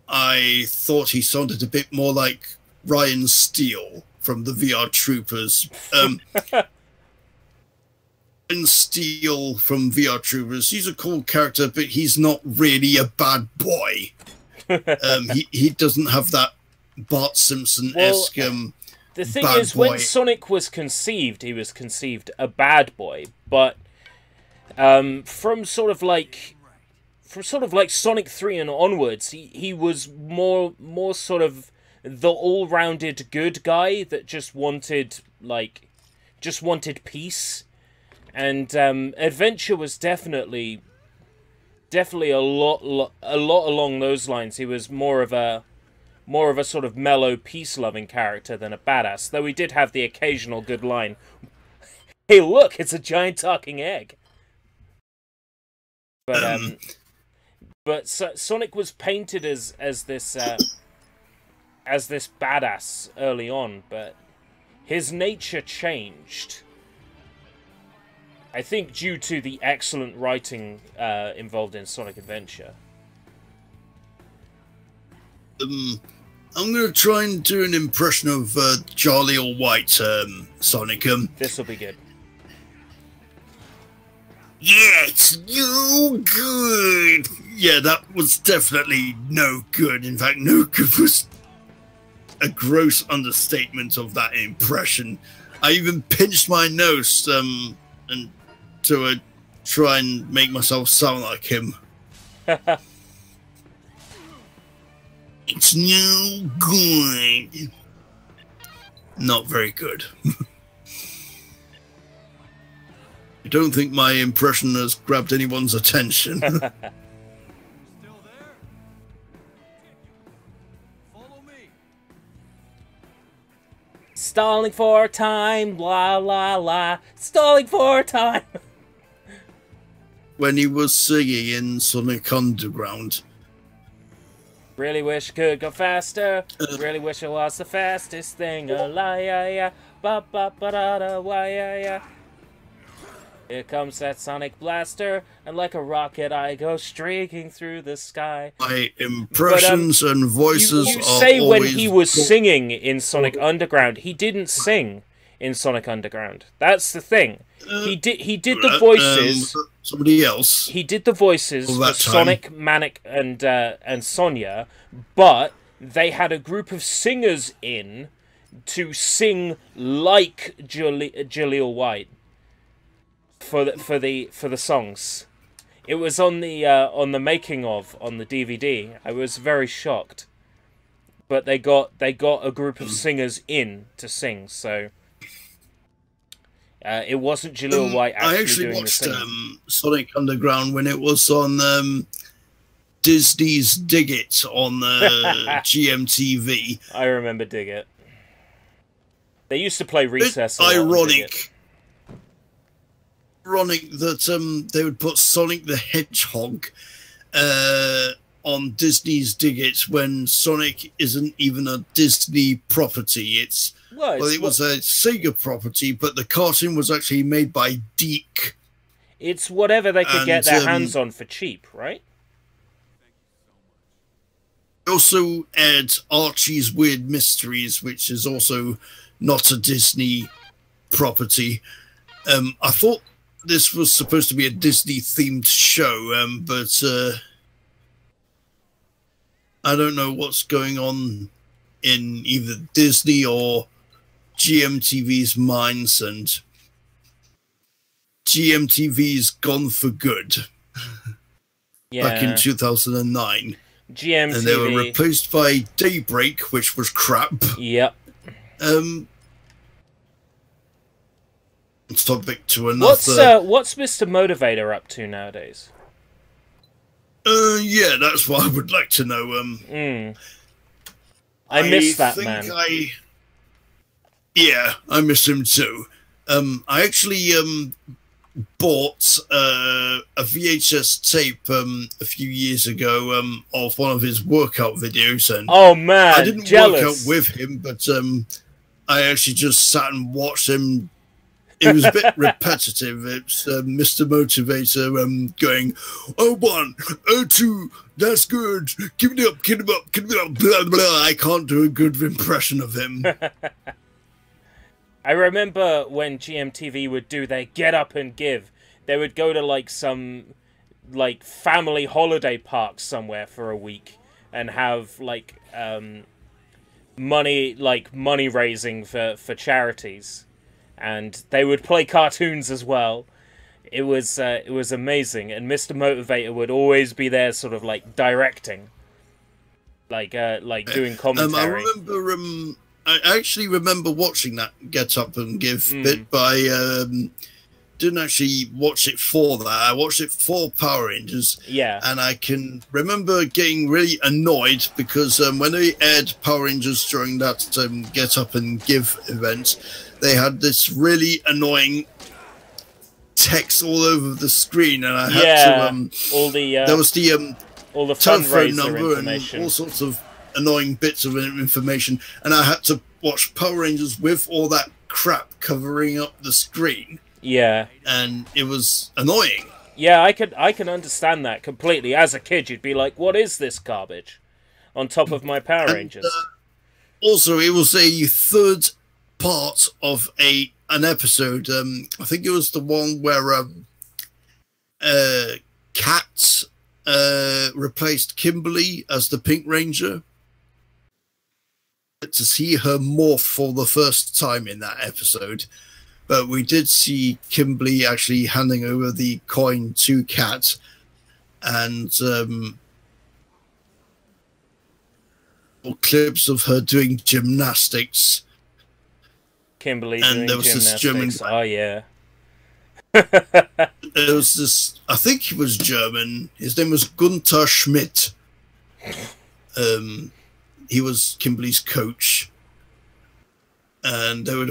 I thought he sounded a bit more like Ryan Steele from the VR Troopers. Ryan Steele from VR Troopers, he's a cool character, but he's not really a bad boy. He doesn't have that Bart Simpson-esque the thing bad is, when boy. Sonic was conceived, he was conceived a bad boy, but from sort of like Sonic 3 and onwards, he was more sort of the all-rounded good guy that just wanted peace. And Adventure was definitely a lot along those lines. He was more of a sort of mellow, peace-loving character than a badass. Though he did have the occasional good line. Hey, look, it's a giant talking egg. But Sonic was painted as this badass early on, but his nature changed. I think due to the excellent writing involved in Sonic Adventure. I'm going to try and do an impression of Jaleel White, Sonic. This will be good. Yeah, it's no good. Yeah, that was definitely no good. In fact, no good was a gross understatement of that impression. I even pinched my nose and to try and make myself sound like him. It's no good. Not very good. I don't think my impression has grabbed anyone's attention. Still there? Follow me. Stalling for time, la la la. Stalling for time. When he was singing in Sonic Underground. Really wish I could go faster. Really wish I was the fastest thing alive. Yeah, yeah. Ba ba ba da da why yeah yeah. Here comes that Sonic Blaster, and like a rocket I go streaking through the sky. My impressions and voices you are say when always he was singing in Sonic Underground, he didn't sing in Sonic Underground. That's the thing. He did the voices. Somebody else. He did the voices All for that time. Sonic, Manic, and Sonia, but they had a group of singers in to sing like Jaleel White for the songs. It was on the making of on the DVD. I was very shocked, but they got a group of singers in to sing. So it wasn't Jaleel White I actually actually doing the watched singing. Sonic Underground when it was on Disney's Dig It on GMTV. I remember Dig It. They used to play Recess. It's a lot on Dig It. ironic that they would put Sonic the Hedgehog on Disney's Dig It when Sonic isn't even a Disney property. It was a Sega property, but the cartoon was actually made by DiC. It's whatever they could get And, their hands on for cheap, right? also aired Archie's Weird Mysteries, which is also not a Disney property. I thought this was supposed to be a Disney-themed show, but I don't know what's going on in either Disney or GMTV's minds, and GMTV's gone for good. Back in 2009. GMTV. And they were replaced by Daybreak, which was crap. Yep. Topic to another. What's Mr. Motivator up to nowadays? Yeah, that's what I would like to know. I miss that man. Yeah, I miss him too. I actually bought a VHS tape a few years ago of one of his workout videos, and oh man, I didn't jealous. work out with him, but I actually just sat and watched him. It was a bit repetitive. It's Mr. Motivator going, "Oh, 1, oh, 2, that's good. Keep it up, keep it up, keep it up." Blah, blah. I can't do a good impression of him. I remember when GMTV would do their Get Up and Give, they would go to like some like family holiday park somewhere for a week and have like money raising for charities, and they would play cartoons as well. It was amazing, and Mr. Motivator would always be there, sort of like directing, like doing commentary. I actually remember watching that Get Up and Give bit, but I didn't actually watch it for that. I watched it for Power Rangers. Yeah. And I can remember getting really annoyed because when they aired Power Rangers during that Get Up and Give event, they had this really annoying text all over the screen, and I had to all the there was the all the telephone fundraiser number information and all sorts of annoying bits of information, and I had to watch Power Rangers with all that crap covering up the screen. Yeah. And it was annoying. Yeah, I can understand that completely. As a kid, you'd be like, "What is this garbage?" On top of my Power Rangers. Also, it was a third part of an episode. I think it was the one where Kat replaced Kimberly as the Pink Ranger. To see her morph for the first time in that episode, but we did see Kimberly actually handing over the coin to Kat, and clips of her doing gymnastics. Kimberly and doing there was gymnastics. this German. Oh yeah. There was this. I think he was German. His name was Gunther Schmidt. He was Kimberly's coach, and they would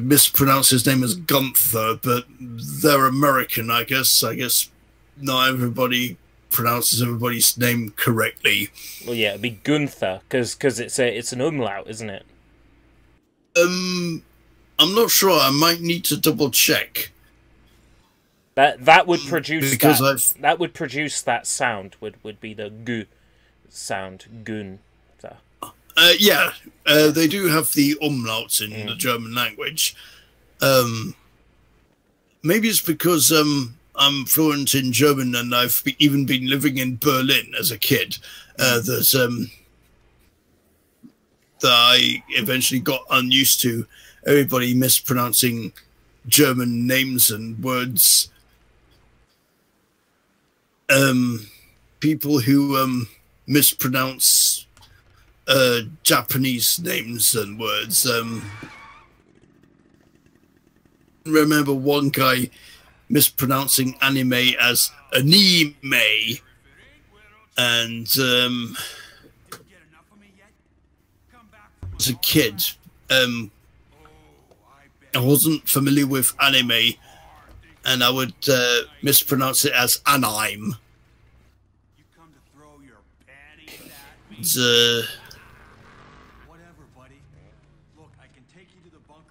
mispronounce his name as Gunther, but they're American, I guess. I guess not everybody pronounces everybody's name correctly. Well, yeah, it'd be Gunther because it's an umlaut, isn't it? I'm not sure. I might need to double check. That would produce because that would produce that sound. Would be the G sound, Gun. Yeah, they do have the umlauts in the German language. Maybe it's because I'm fluent in German and I've even been living in Berlin as a kid that I eventually got unused to everybody mispronouncing German names and words. People who mispronounce Japanese names and words. Remember one guy mispronouncing anime as anime, and as a kid, I wasn't familiar with anime, and I would mispronounce it as anime.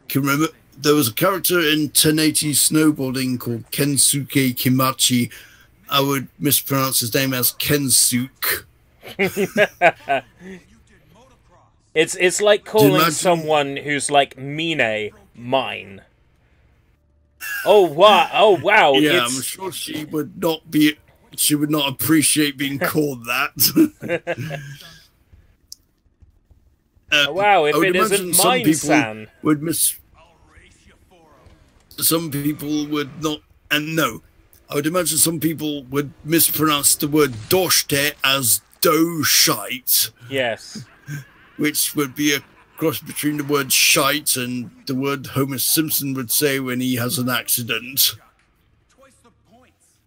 Can remember there was a character in 1080 Snowboarding called Kensuke Kimachi. I would mispronounce his name as Kensuke. It's like calling imagine- someone who's like Mine mine. Oh wow! Oh wow! Yeah, it's... I'm sure she would not be. She would not appreciate being called that. Wow, if I would it isn't imagine some mine, people San. would some people would not, and no, I would imagine some people would mispronounce the word doshte as do shite, Yes. which would be a cross between the word shite and the word Homer Simpson would say when he has an accident. Twice the points.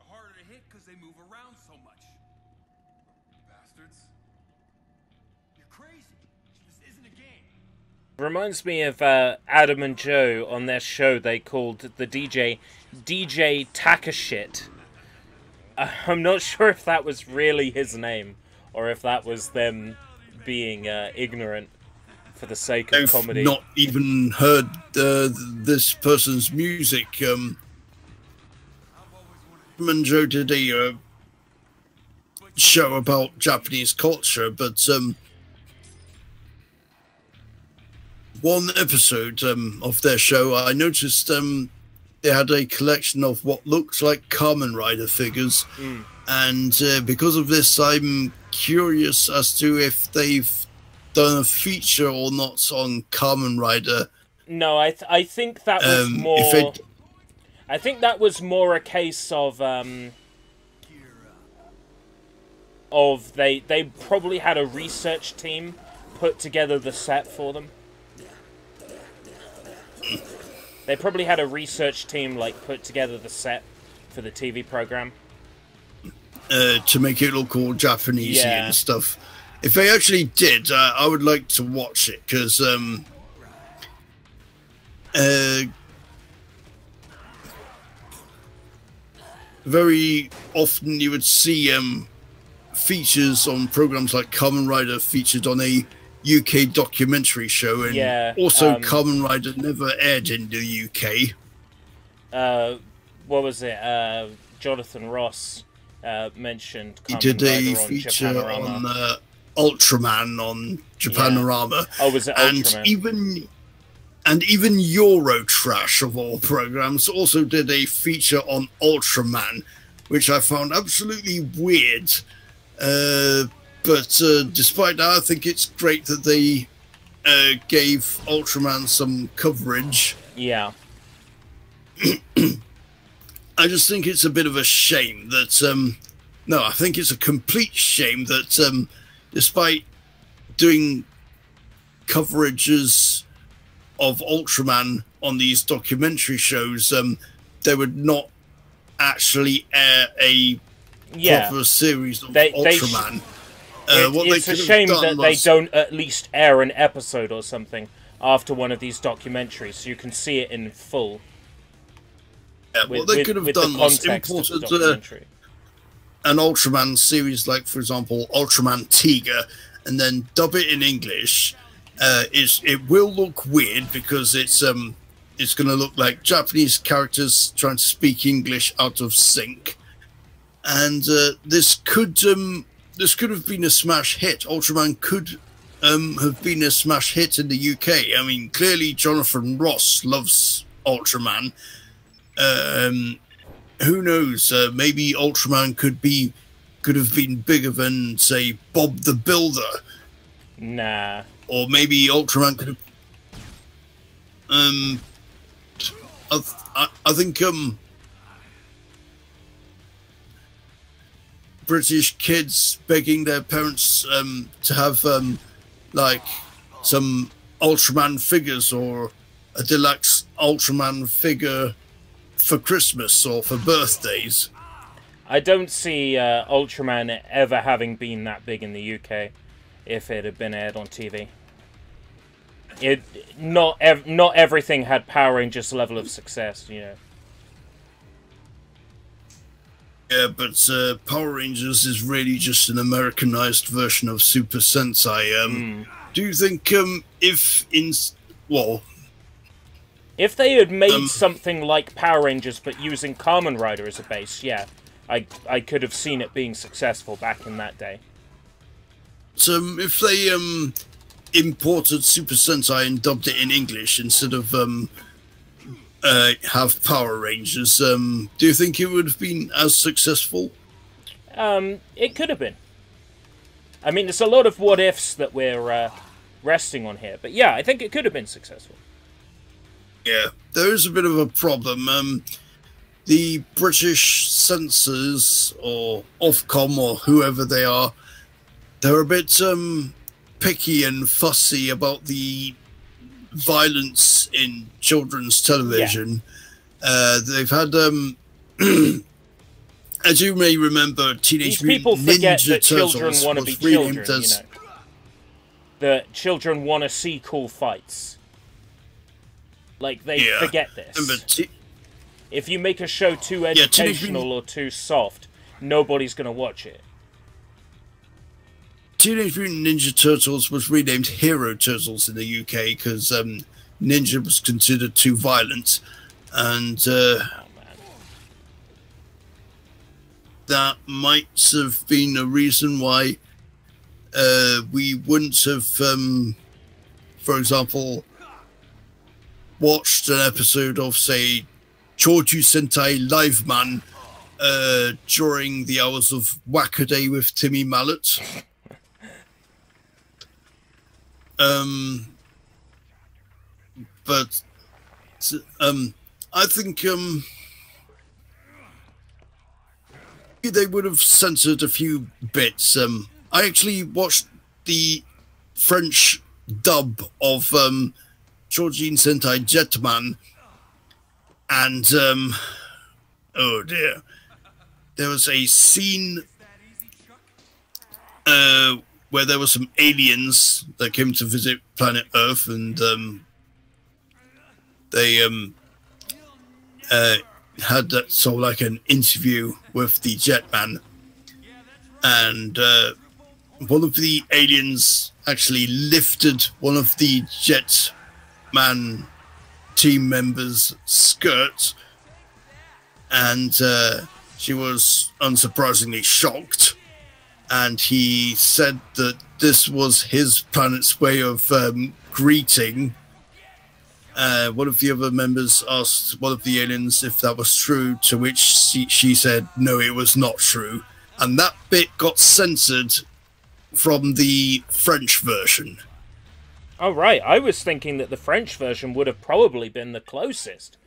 Harder to hit because they move around so much. Bastards. You're crazy. This isn't a game. Reminds me of Adam and Joe on their show they called the DJ Takashit. I'm not sure if that was really his name or if that was them being ignorant for the sake of I've comedy. not even heard this person's music. And Joe did a show about Japanese culture, but one episode of their show, I noticed they had a collection of what looks like Kamen Rider figures, and because of this, I'm curious as to if they've done a feature or not on Kamen Rider. No, I think that was more. I think that was more a case of they probably had a research team put together the set for them. They probably had a research team put together the set for the TV program to make it look all Japanese and stuff. If they actually did, I would like to watch it because very often you would see features on programs like Kamen Rider featured on a UK documentary show, and also Kamen Rider never aired in the UK. What was it? Jonathan Ross mentioned Kamen He did a Rider on feature Japanorama. on Ultraman on Japanorama. Oh, was it Ultraman? And even Eurotrash, of all programs, also did a feature on Ultraman, which I found absolutely weird. But despite that, I think it's great that they gave Ultraman some coverage. Yeah. I just think it's a bit of a shame that... no, I think it's a complete shame that despite doing coverages of Ultraman on these documentary shows, they would not actually air a proper series of Ultraman. It's a shame that they don't at least air an episode or something after one of these documentaries so you can see it in full. Yeah, what they could have done was imported an Ultraman series, like, for example, Ultraman Tiga, and then dub it in English. It will look weird because it's going to look like Japanese characters trying to speak English out of sync, and this could have been a smash hit. Ultraman could have been a smash hit in the UK. I mean, clearly Jonathan Ross loves Ultraman. Who knows? Maybe Ultraman could have been bigger than, say, Bob the Builder. Nah. Or maybe Ultraman could have... I think British kids begging their parents to have like some Ultraman figures or a deluxe Ultraman figure for Christmas or for birthdays. I don't see Ultraman ever having been that big in the UK if it had been aired on TV. Not everything had Power Rangers level of success, you know. Yeah, but Power Rangers is really just an Americanized version of Super Sentai. Do you think if they had made something like Power Rangers but using Kamen Rider as a base, yeah, I could have seen it being successful back in that day. if they imported Super Sentai and dubbed it in English instead of have Power Rangers, do you think it would have been as successful? It could have been. I mean, there's a lot of what ifs that we're resting on here, but yeah, I think it could have been successful. Yeah, there is a bit of a problem. The British censors, or Ofcom, or whoever they are, they're a bit picky and fussy about the violence in children's television. Yeah. They've had, as you may remember, Teenage Mutant Ninja Turtles children want to be children, you know. The children want to see cool fights. Like, they forget this. If you make a show too educational or too soft, nobody's going to watch it. Teenage Mutant Ninja Turtles was renamed Hero Turtles in the UK because Ninja was considered too violent. And that might have been a reason why we wouldn't have, for example, watched an episode of, say, Choju Sentai Live Man during the hours of Whack-A-Day with Timmy Mallet. But I think they would have censored a few bits. I actually watched the French dub of Chojin Sentai Jetman, and oh dear, there was a scene where there were some aliens that came to visit planet Earth, and they had that sort of like an interview with the Jetman, and one of the aliens actually lifted one of the Jetman team members' skirt, and she was unsurprisingly shocked, and he said that this was his planet's way of greeting. One of the other members asked one of the aliens if that was true, to which she said no, it was not true, and that bit got censored from the French version. Oh, right. I was thinking that the French version would have probably been the closest,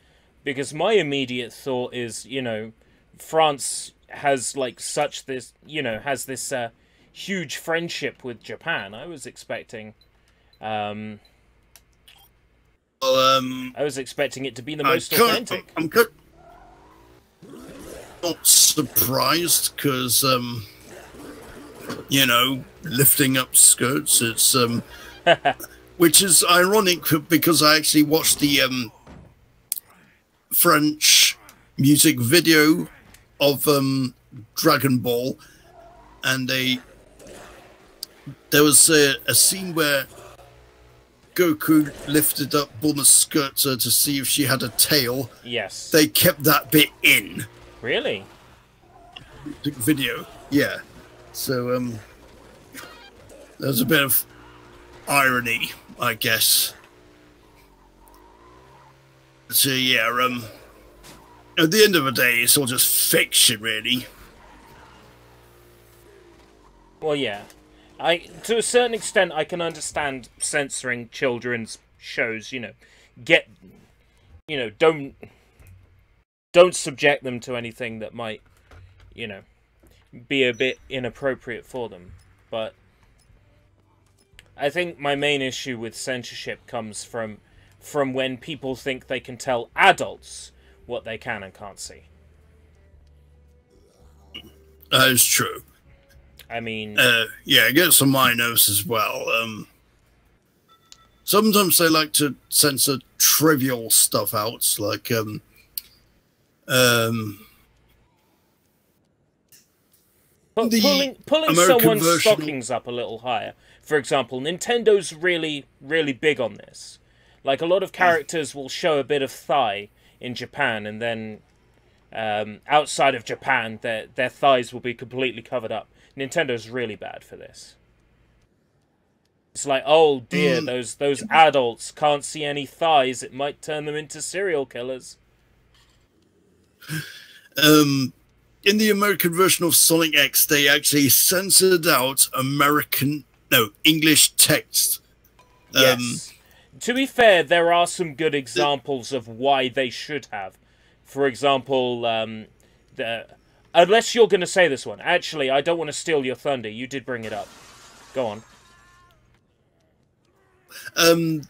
because my immediate thought is, you know, France has like such this, you know, has this huge friendship with Japan. I was expecting I was expecting it to be the most authentic. I'm not surprised, because you know, lifting up skirts, it's which is ironic because I actually watched the French music video of Dragon Ball, and there was a scene where Goku lifted up Bulma's skirt to see if she had a tail. Yes. They kept that bit in. Really? Video, yeah. So there's a bit of irony, I guess. So yeah, at the end of the day, it's all just fiction, really. Well, yeah. To a certain extent, I can understand censoring children's shows, you know. Don't subject them to anything that might, you know, be a bit inappropriate for them. But I think my main issue with censorship comes from when people think they can tell adults what they can and can't see. That is true. I mean... yeah, it gets on my nerves as well. Sometimes they like to censor trivial stuff out, like... pulling someone's stockings up a little higher. For example, Nintendo's really, really big on this. Like, a lot of characters will show a bit of thigh in Japan, and then outside of Japan, their thighs will be completely covered up. Nintendo's really bad for this. It's like, oh dear, those adults can't see any thighs. It might turn them into serial killers. In the American version of Sonic X, they actually censored out English text. Yes. To be fair, there are some good examples of why they should have. For example, unless you're going to say this one. Actually, I don't want to steal your thunder. You did bring it up. Go on. Didn't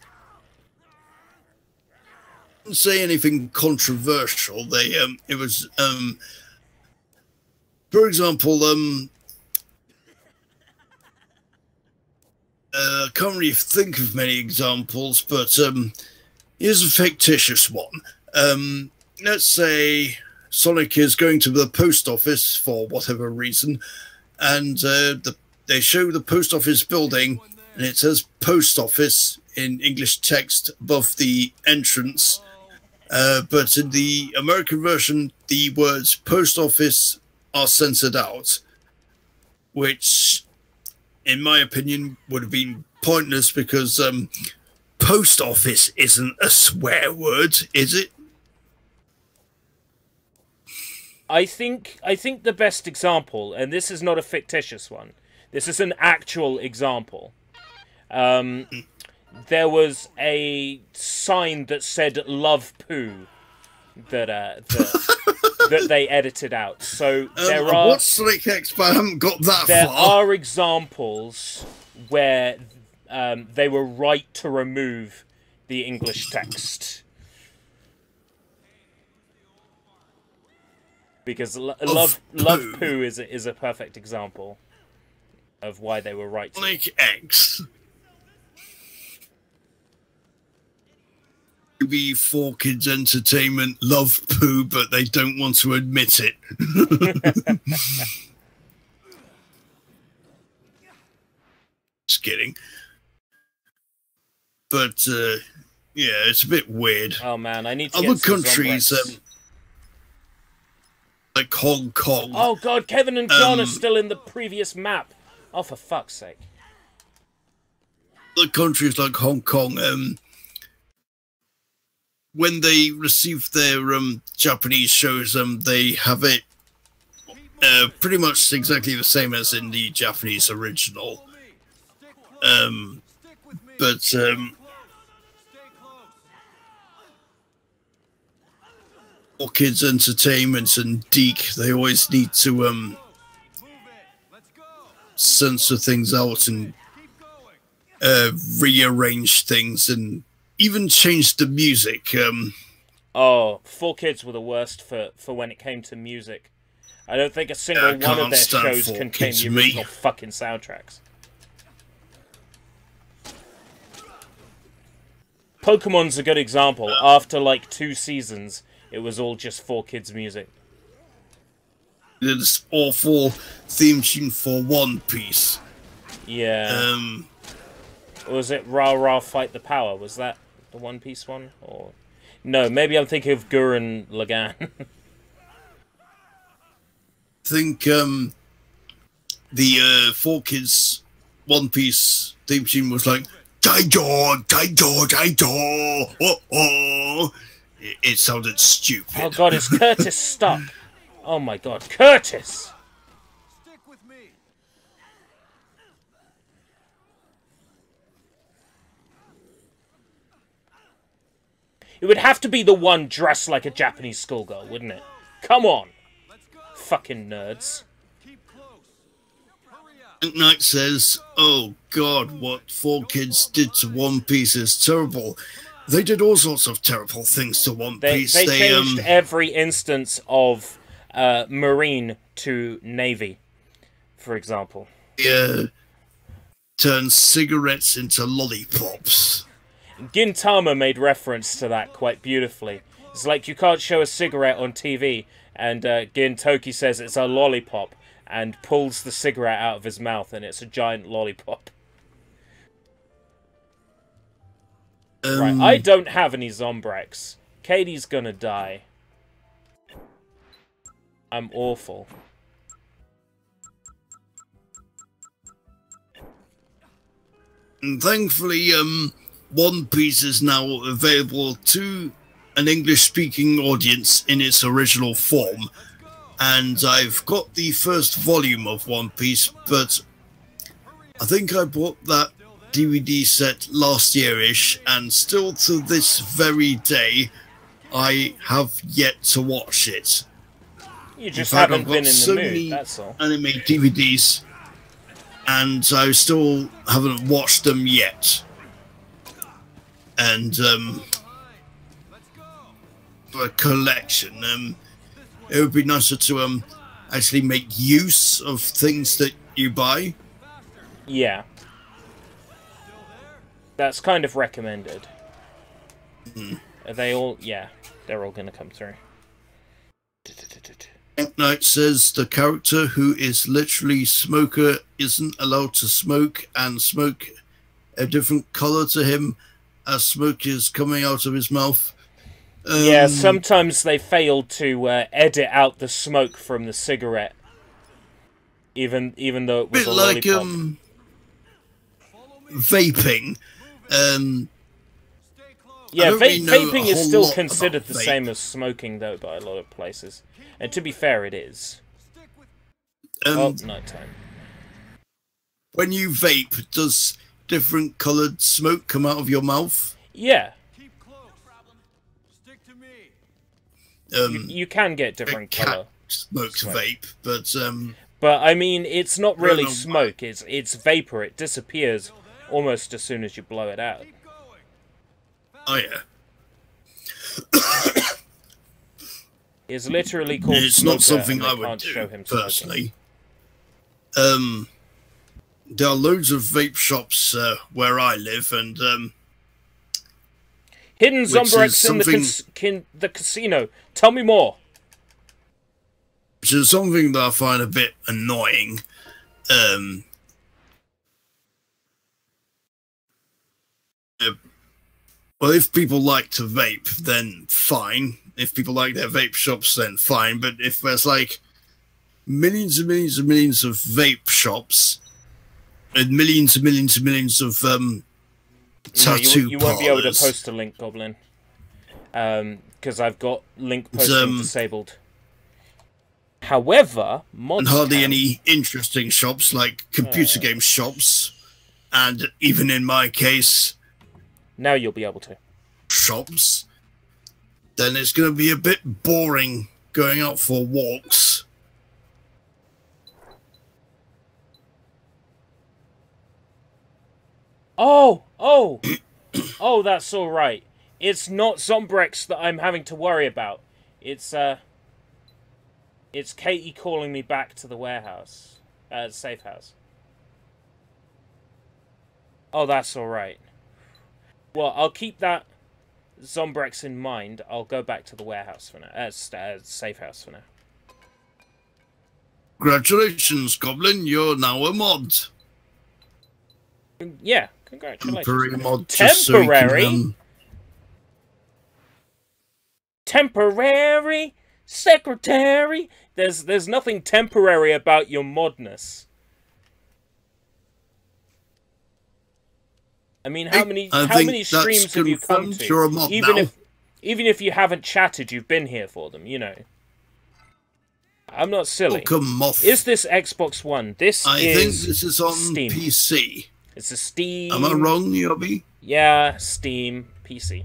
say anything controversial. It was, for example, I can't really think of many examples, but here's a fictitious one. Let's say Sonic is going to the post office for whatever reason, and they show the post office building, and it says post office in English text above the entrance. But in the American version, the words post office are censored out, which, in my opinion, would have been pointless because post office isn't a swear word, is it? I think the best example, and this is not a fictitious one, this is an actual example. There was a sign that said "Love Poo" that they edited out. So there I are watched Sonic X, but I haven't got that there far. are examples where they were right to remove the English text. Because Love Poo is a perfect example of why they were right to. Sonic X. Maybe 4Kids Entertainment love poo, but they don't want to admit it. Just kidding. But yeah, it's a bit weird. Oh man, I need to other get some countries, Zombrex. like Hong Kong. Oh god, Kevin and John are still in the previous map. Oh, for fuck's sake. Other countries like Hong Kong, when they receive their Japanese shows, they have it pretty much exactly the same as in the Japanese original. But for Kids Entertainment and Deke, they always need to censor things out and rearrange things and even changed the music. Oh, 4Kids were the worst for when it came to music. I don't think a single one of their shows contained the original fucking soundtracks. Pokemon's a good example. After like 2 seasons, it was all just 4Kids music. This awful theme tune for One Piece. Yeah. Or was it Rah Rah Fight the Power? Was that the One Piece one? Or no, maybe I'm thinking of Gurren Lagann. I think the 4Kids One Piece theme tune was like Daido, Daido, Daido. Oh, oh. It sounded stupid. Oh god, is Curtis stuck? Oh my god, Curtis! Stick with me. It would have to be the one dressed like a Japanese schoolgirl, wouldn't it? Come on! Fucking nerds. Keep close. Hurry up. Knight says, "Oh God, what 4Kids did to One Piece is terrible. They did all sorts of terrible things to One Piece. They changed every instance of Marine to Navy, for example. Turned cigarettes into lollipops." Gintama made reference to that quite beautifully. It's like you can't show a cigarette on TV, and Gintoki says it's a lollipop, and pulls the cigarette out of his mouth, and it's a giant lollipop. Right, I don't have any Zombrex. Katie's gonna die. I'm awful. And thankfully, One Piece is now available to an English-speaking audience in its original form. And I've got the first volume of One Piece, but I think I bought that DVD set last year-ish, and still to this very day, I have yet to watch it. You just In fact, haven't I've got been in so the many mood, that's all. anime DVDs, and I still haven't watched them yet. And for a collection, it would be nicer to actually make use of things that you buy. Yeah. That's kind of recommended. Are they all? Yeah, they're all going to come through. Knight says the character who is literally smoker isn't allowed to smoke, and smoke a different color to him as smoke is coming out of his mouth. Yeah, sometimes they fail to edit out the smoke from the cigarette, even though it was Bit a like lollipop. Vaping. Yeah, don't really know vaping a is whole still lot considered about the vape. same as smoking, though, by a lot of places. And to be fair, it is. Oh, nighttime. When you vape, does different coloured smoke come out of your mouth? Yeah, Keep close. Stick to me. you can get different cat colour. smokes smoke. vape, but But, I mean, it's not really know why. smoke, it's vapour. It disappears almost as soon as you blow it out. oh yeah. It's literally called It's not smoker, something and they I would can't show do, him smoking. personally. There are loads of vape shops where I live, and Hidden Which Zombrex is in the casino. Tell me more. which is something that I find a bit annoying. Well, if people like to vape, then fine. If people like their vape shops, then fine. But if there's like millions and millions and millions of vape shops and millions and millions and millions of No, tattoo you won't be able to parlours, post a link, Goblin. Because I've got link posting disabled. However, and hardly Modcam- any interesting shops like computer game shops, and even in my case, Now you'll be able to. shops, then it's going to be a bit boring going out for walks. Oh! Oh, that's alright. It's not Zombrex that I'm having to worry about. It's Katie calling me back to the warehouse. Safe house. Oh, that's alright. Well, I'll keep that Zombrex in mind. I'll go back to the warehouse for now. Safe house for now. Congratulations, Goblin, you're now a mod. Yeah, congratulations. Temporary mod. just so you can, Temporary? Temporary secretary. There's nothing temporary about your modness. I mean, how many that's streams have you come confirmed. to? You're a mod now. Even if you haven't chatted, you've been here for them. You know. I'm not silly. Welcome, Moth. Is this Xbox One? This I is think this is on Steam. PC. It's a Steam. Am I wrong, Yobby? Yeah, Steam PC.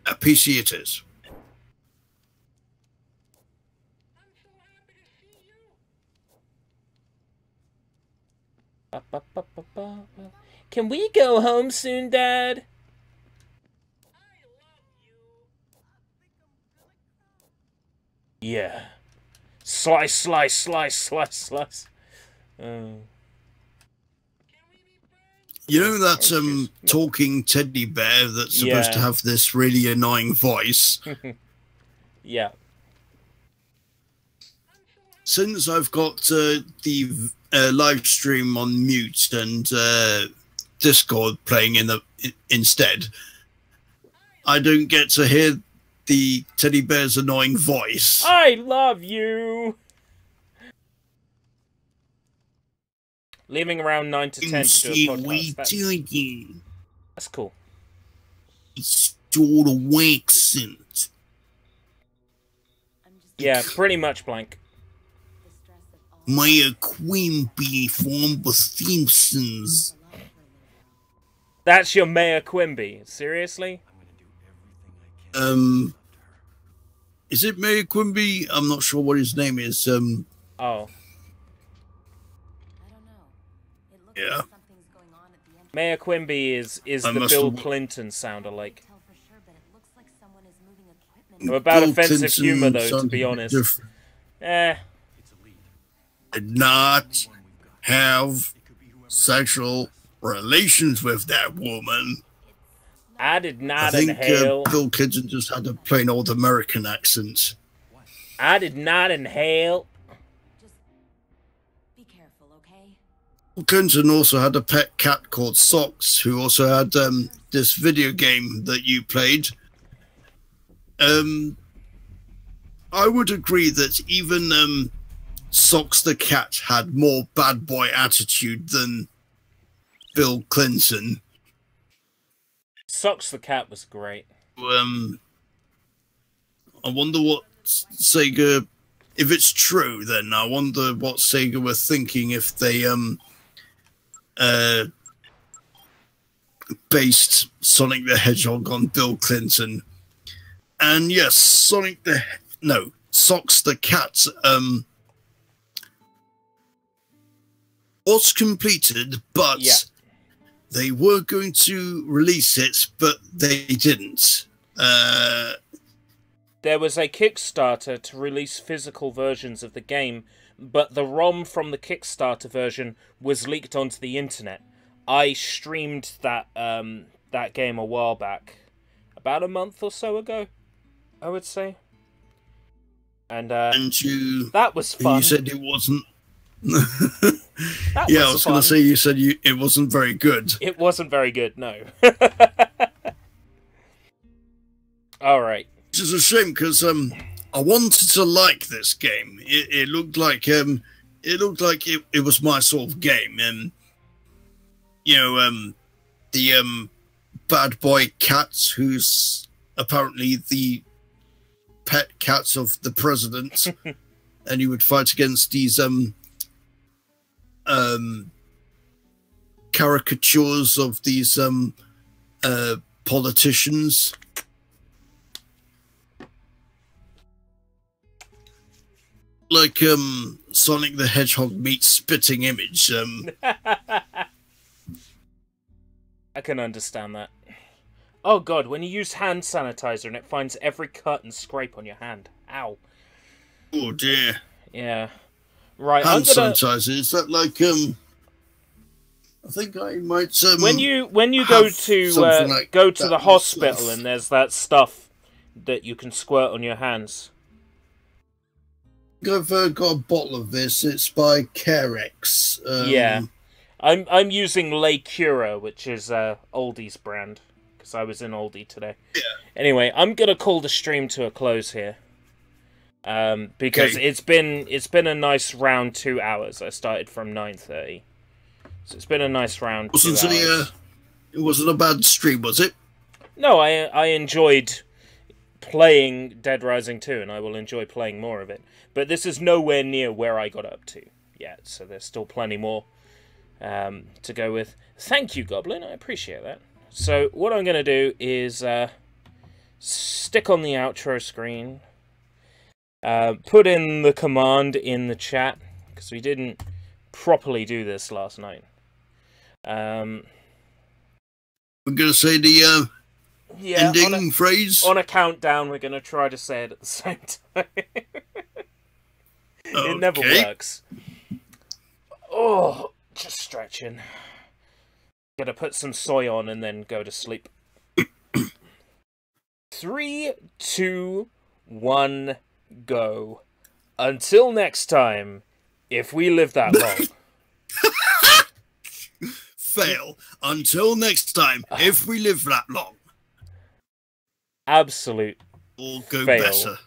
A PC it is. Can we go home soon, Dad? Yeah. Slice, slice, slice, slice, slice. You know that talking teddy bear that's supposed to Yeah. have this really annoying voice? Yeah. Since I've got the live stream on mute and Discord playing instead, I don't get to hear the teddy bear's annoying voice. I love you. Leaving around 9 to 10 to do a podcast. That's cool. It's sort of accent. Yeah, pretty much blank. Mayor Quimby from the Simpsons. That's your Mayor Quimby? Seriously? Is it Mayor Quimby? I'm not sure what his name is. Oh. I don't know. It looks Yeah. like something's going on at the entrance. Mayor Quimby is the must Bill have- Clinton sound-alike. Tell for sure, but it looks like someone is moving equipment. I'm about Bill offensive Clinton humor, though, to sounded be honest. different. Did not have sexual relations with that woman. I did I not think inhale. Bill Clinton just had a plain old American accent. I did not inhale. Just be careful, okay? Bill Clinton also had a pet cat called Socks, who also had this video game that you played. I would agree that even Socks the cat had more bad boy attitude than Bill Clinton. Socks the cat was great. I wonder what Sega, if it's true, then I wonder what Sega were thinking if they based Sonic the Hedgehog on Bill Clinton. And yes, Socks the cat was completed, but Yeah. they were going to release it, but they didn't. There was a Kickstarter to release physical versions of the game, but the ROM from the Kickstarter version was leaked onto the internet. I streamed that that game a while back, about a month or so ago, I would say. And You that was fun. you said it wasn't. That Yeah, I was going fun. to say you said it wasn't very good. It wasn't very good, no. All right. Which is a shame because I wanted to like this game. It looked like it was my sort of game, and the bad boy cat who's apparently the pet cat of the president, and you would fight against these caricatures of these politicians. Like Sonic the Hedgehog meets Spitting Image. I can understand that. Oh god, when you use hand sanitizer and it finds every cut and scrape on your hand. Ow. Oh dear. Yeah. Right, Hand I'm gonna... sanitizer. Is that like I think I might When you go have to something like go to that the hospital myself. and there's that stuff that you can squirt on your hands. I've got a bottle of this. It's by Carex. Yeah. I'm using Le Cura, which is Aldi's brand, because I was in Aldi today. Yeah. Anyway, I'm gonna call the stream to a close here, because Okay. it's been a nice round 2 hours. I started from 9:30, so it's been a nice round 2 hours. It wasn't a bad stream, was it? No, I enjoyed playing Dead Rising 2, and I will enjoy playing more of it. But this is nowhere near where I got up to yet, so there's still plenty more to go with. Thank you, Goblin, I appreciate that. So what I'm going to do is stick on the outro screen, put in the command in the chat, because we didn't properly do this last night. We're going to say the Yeah, ending phrase. on a countdown, we're going to try to say it at the same time. It never Okay. works. Oh, just stretching. Gonna put some soy on and then go to sleep. 3, 2, 1, go. Until next time, if we live that long. Fail. Until next time, if we live that long. Absolute Or go fail. better.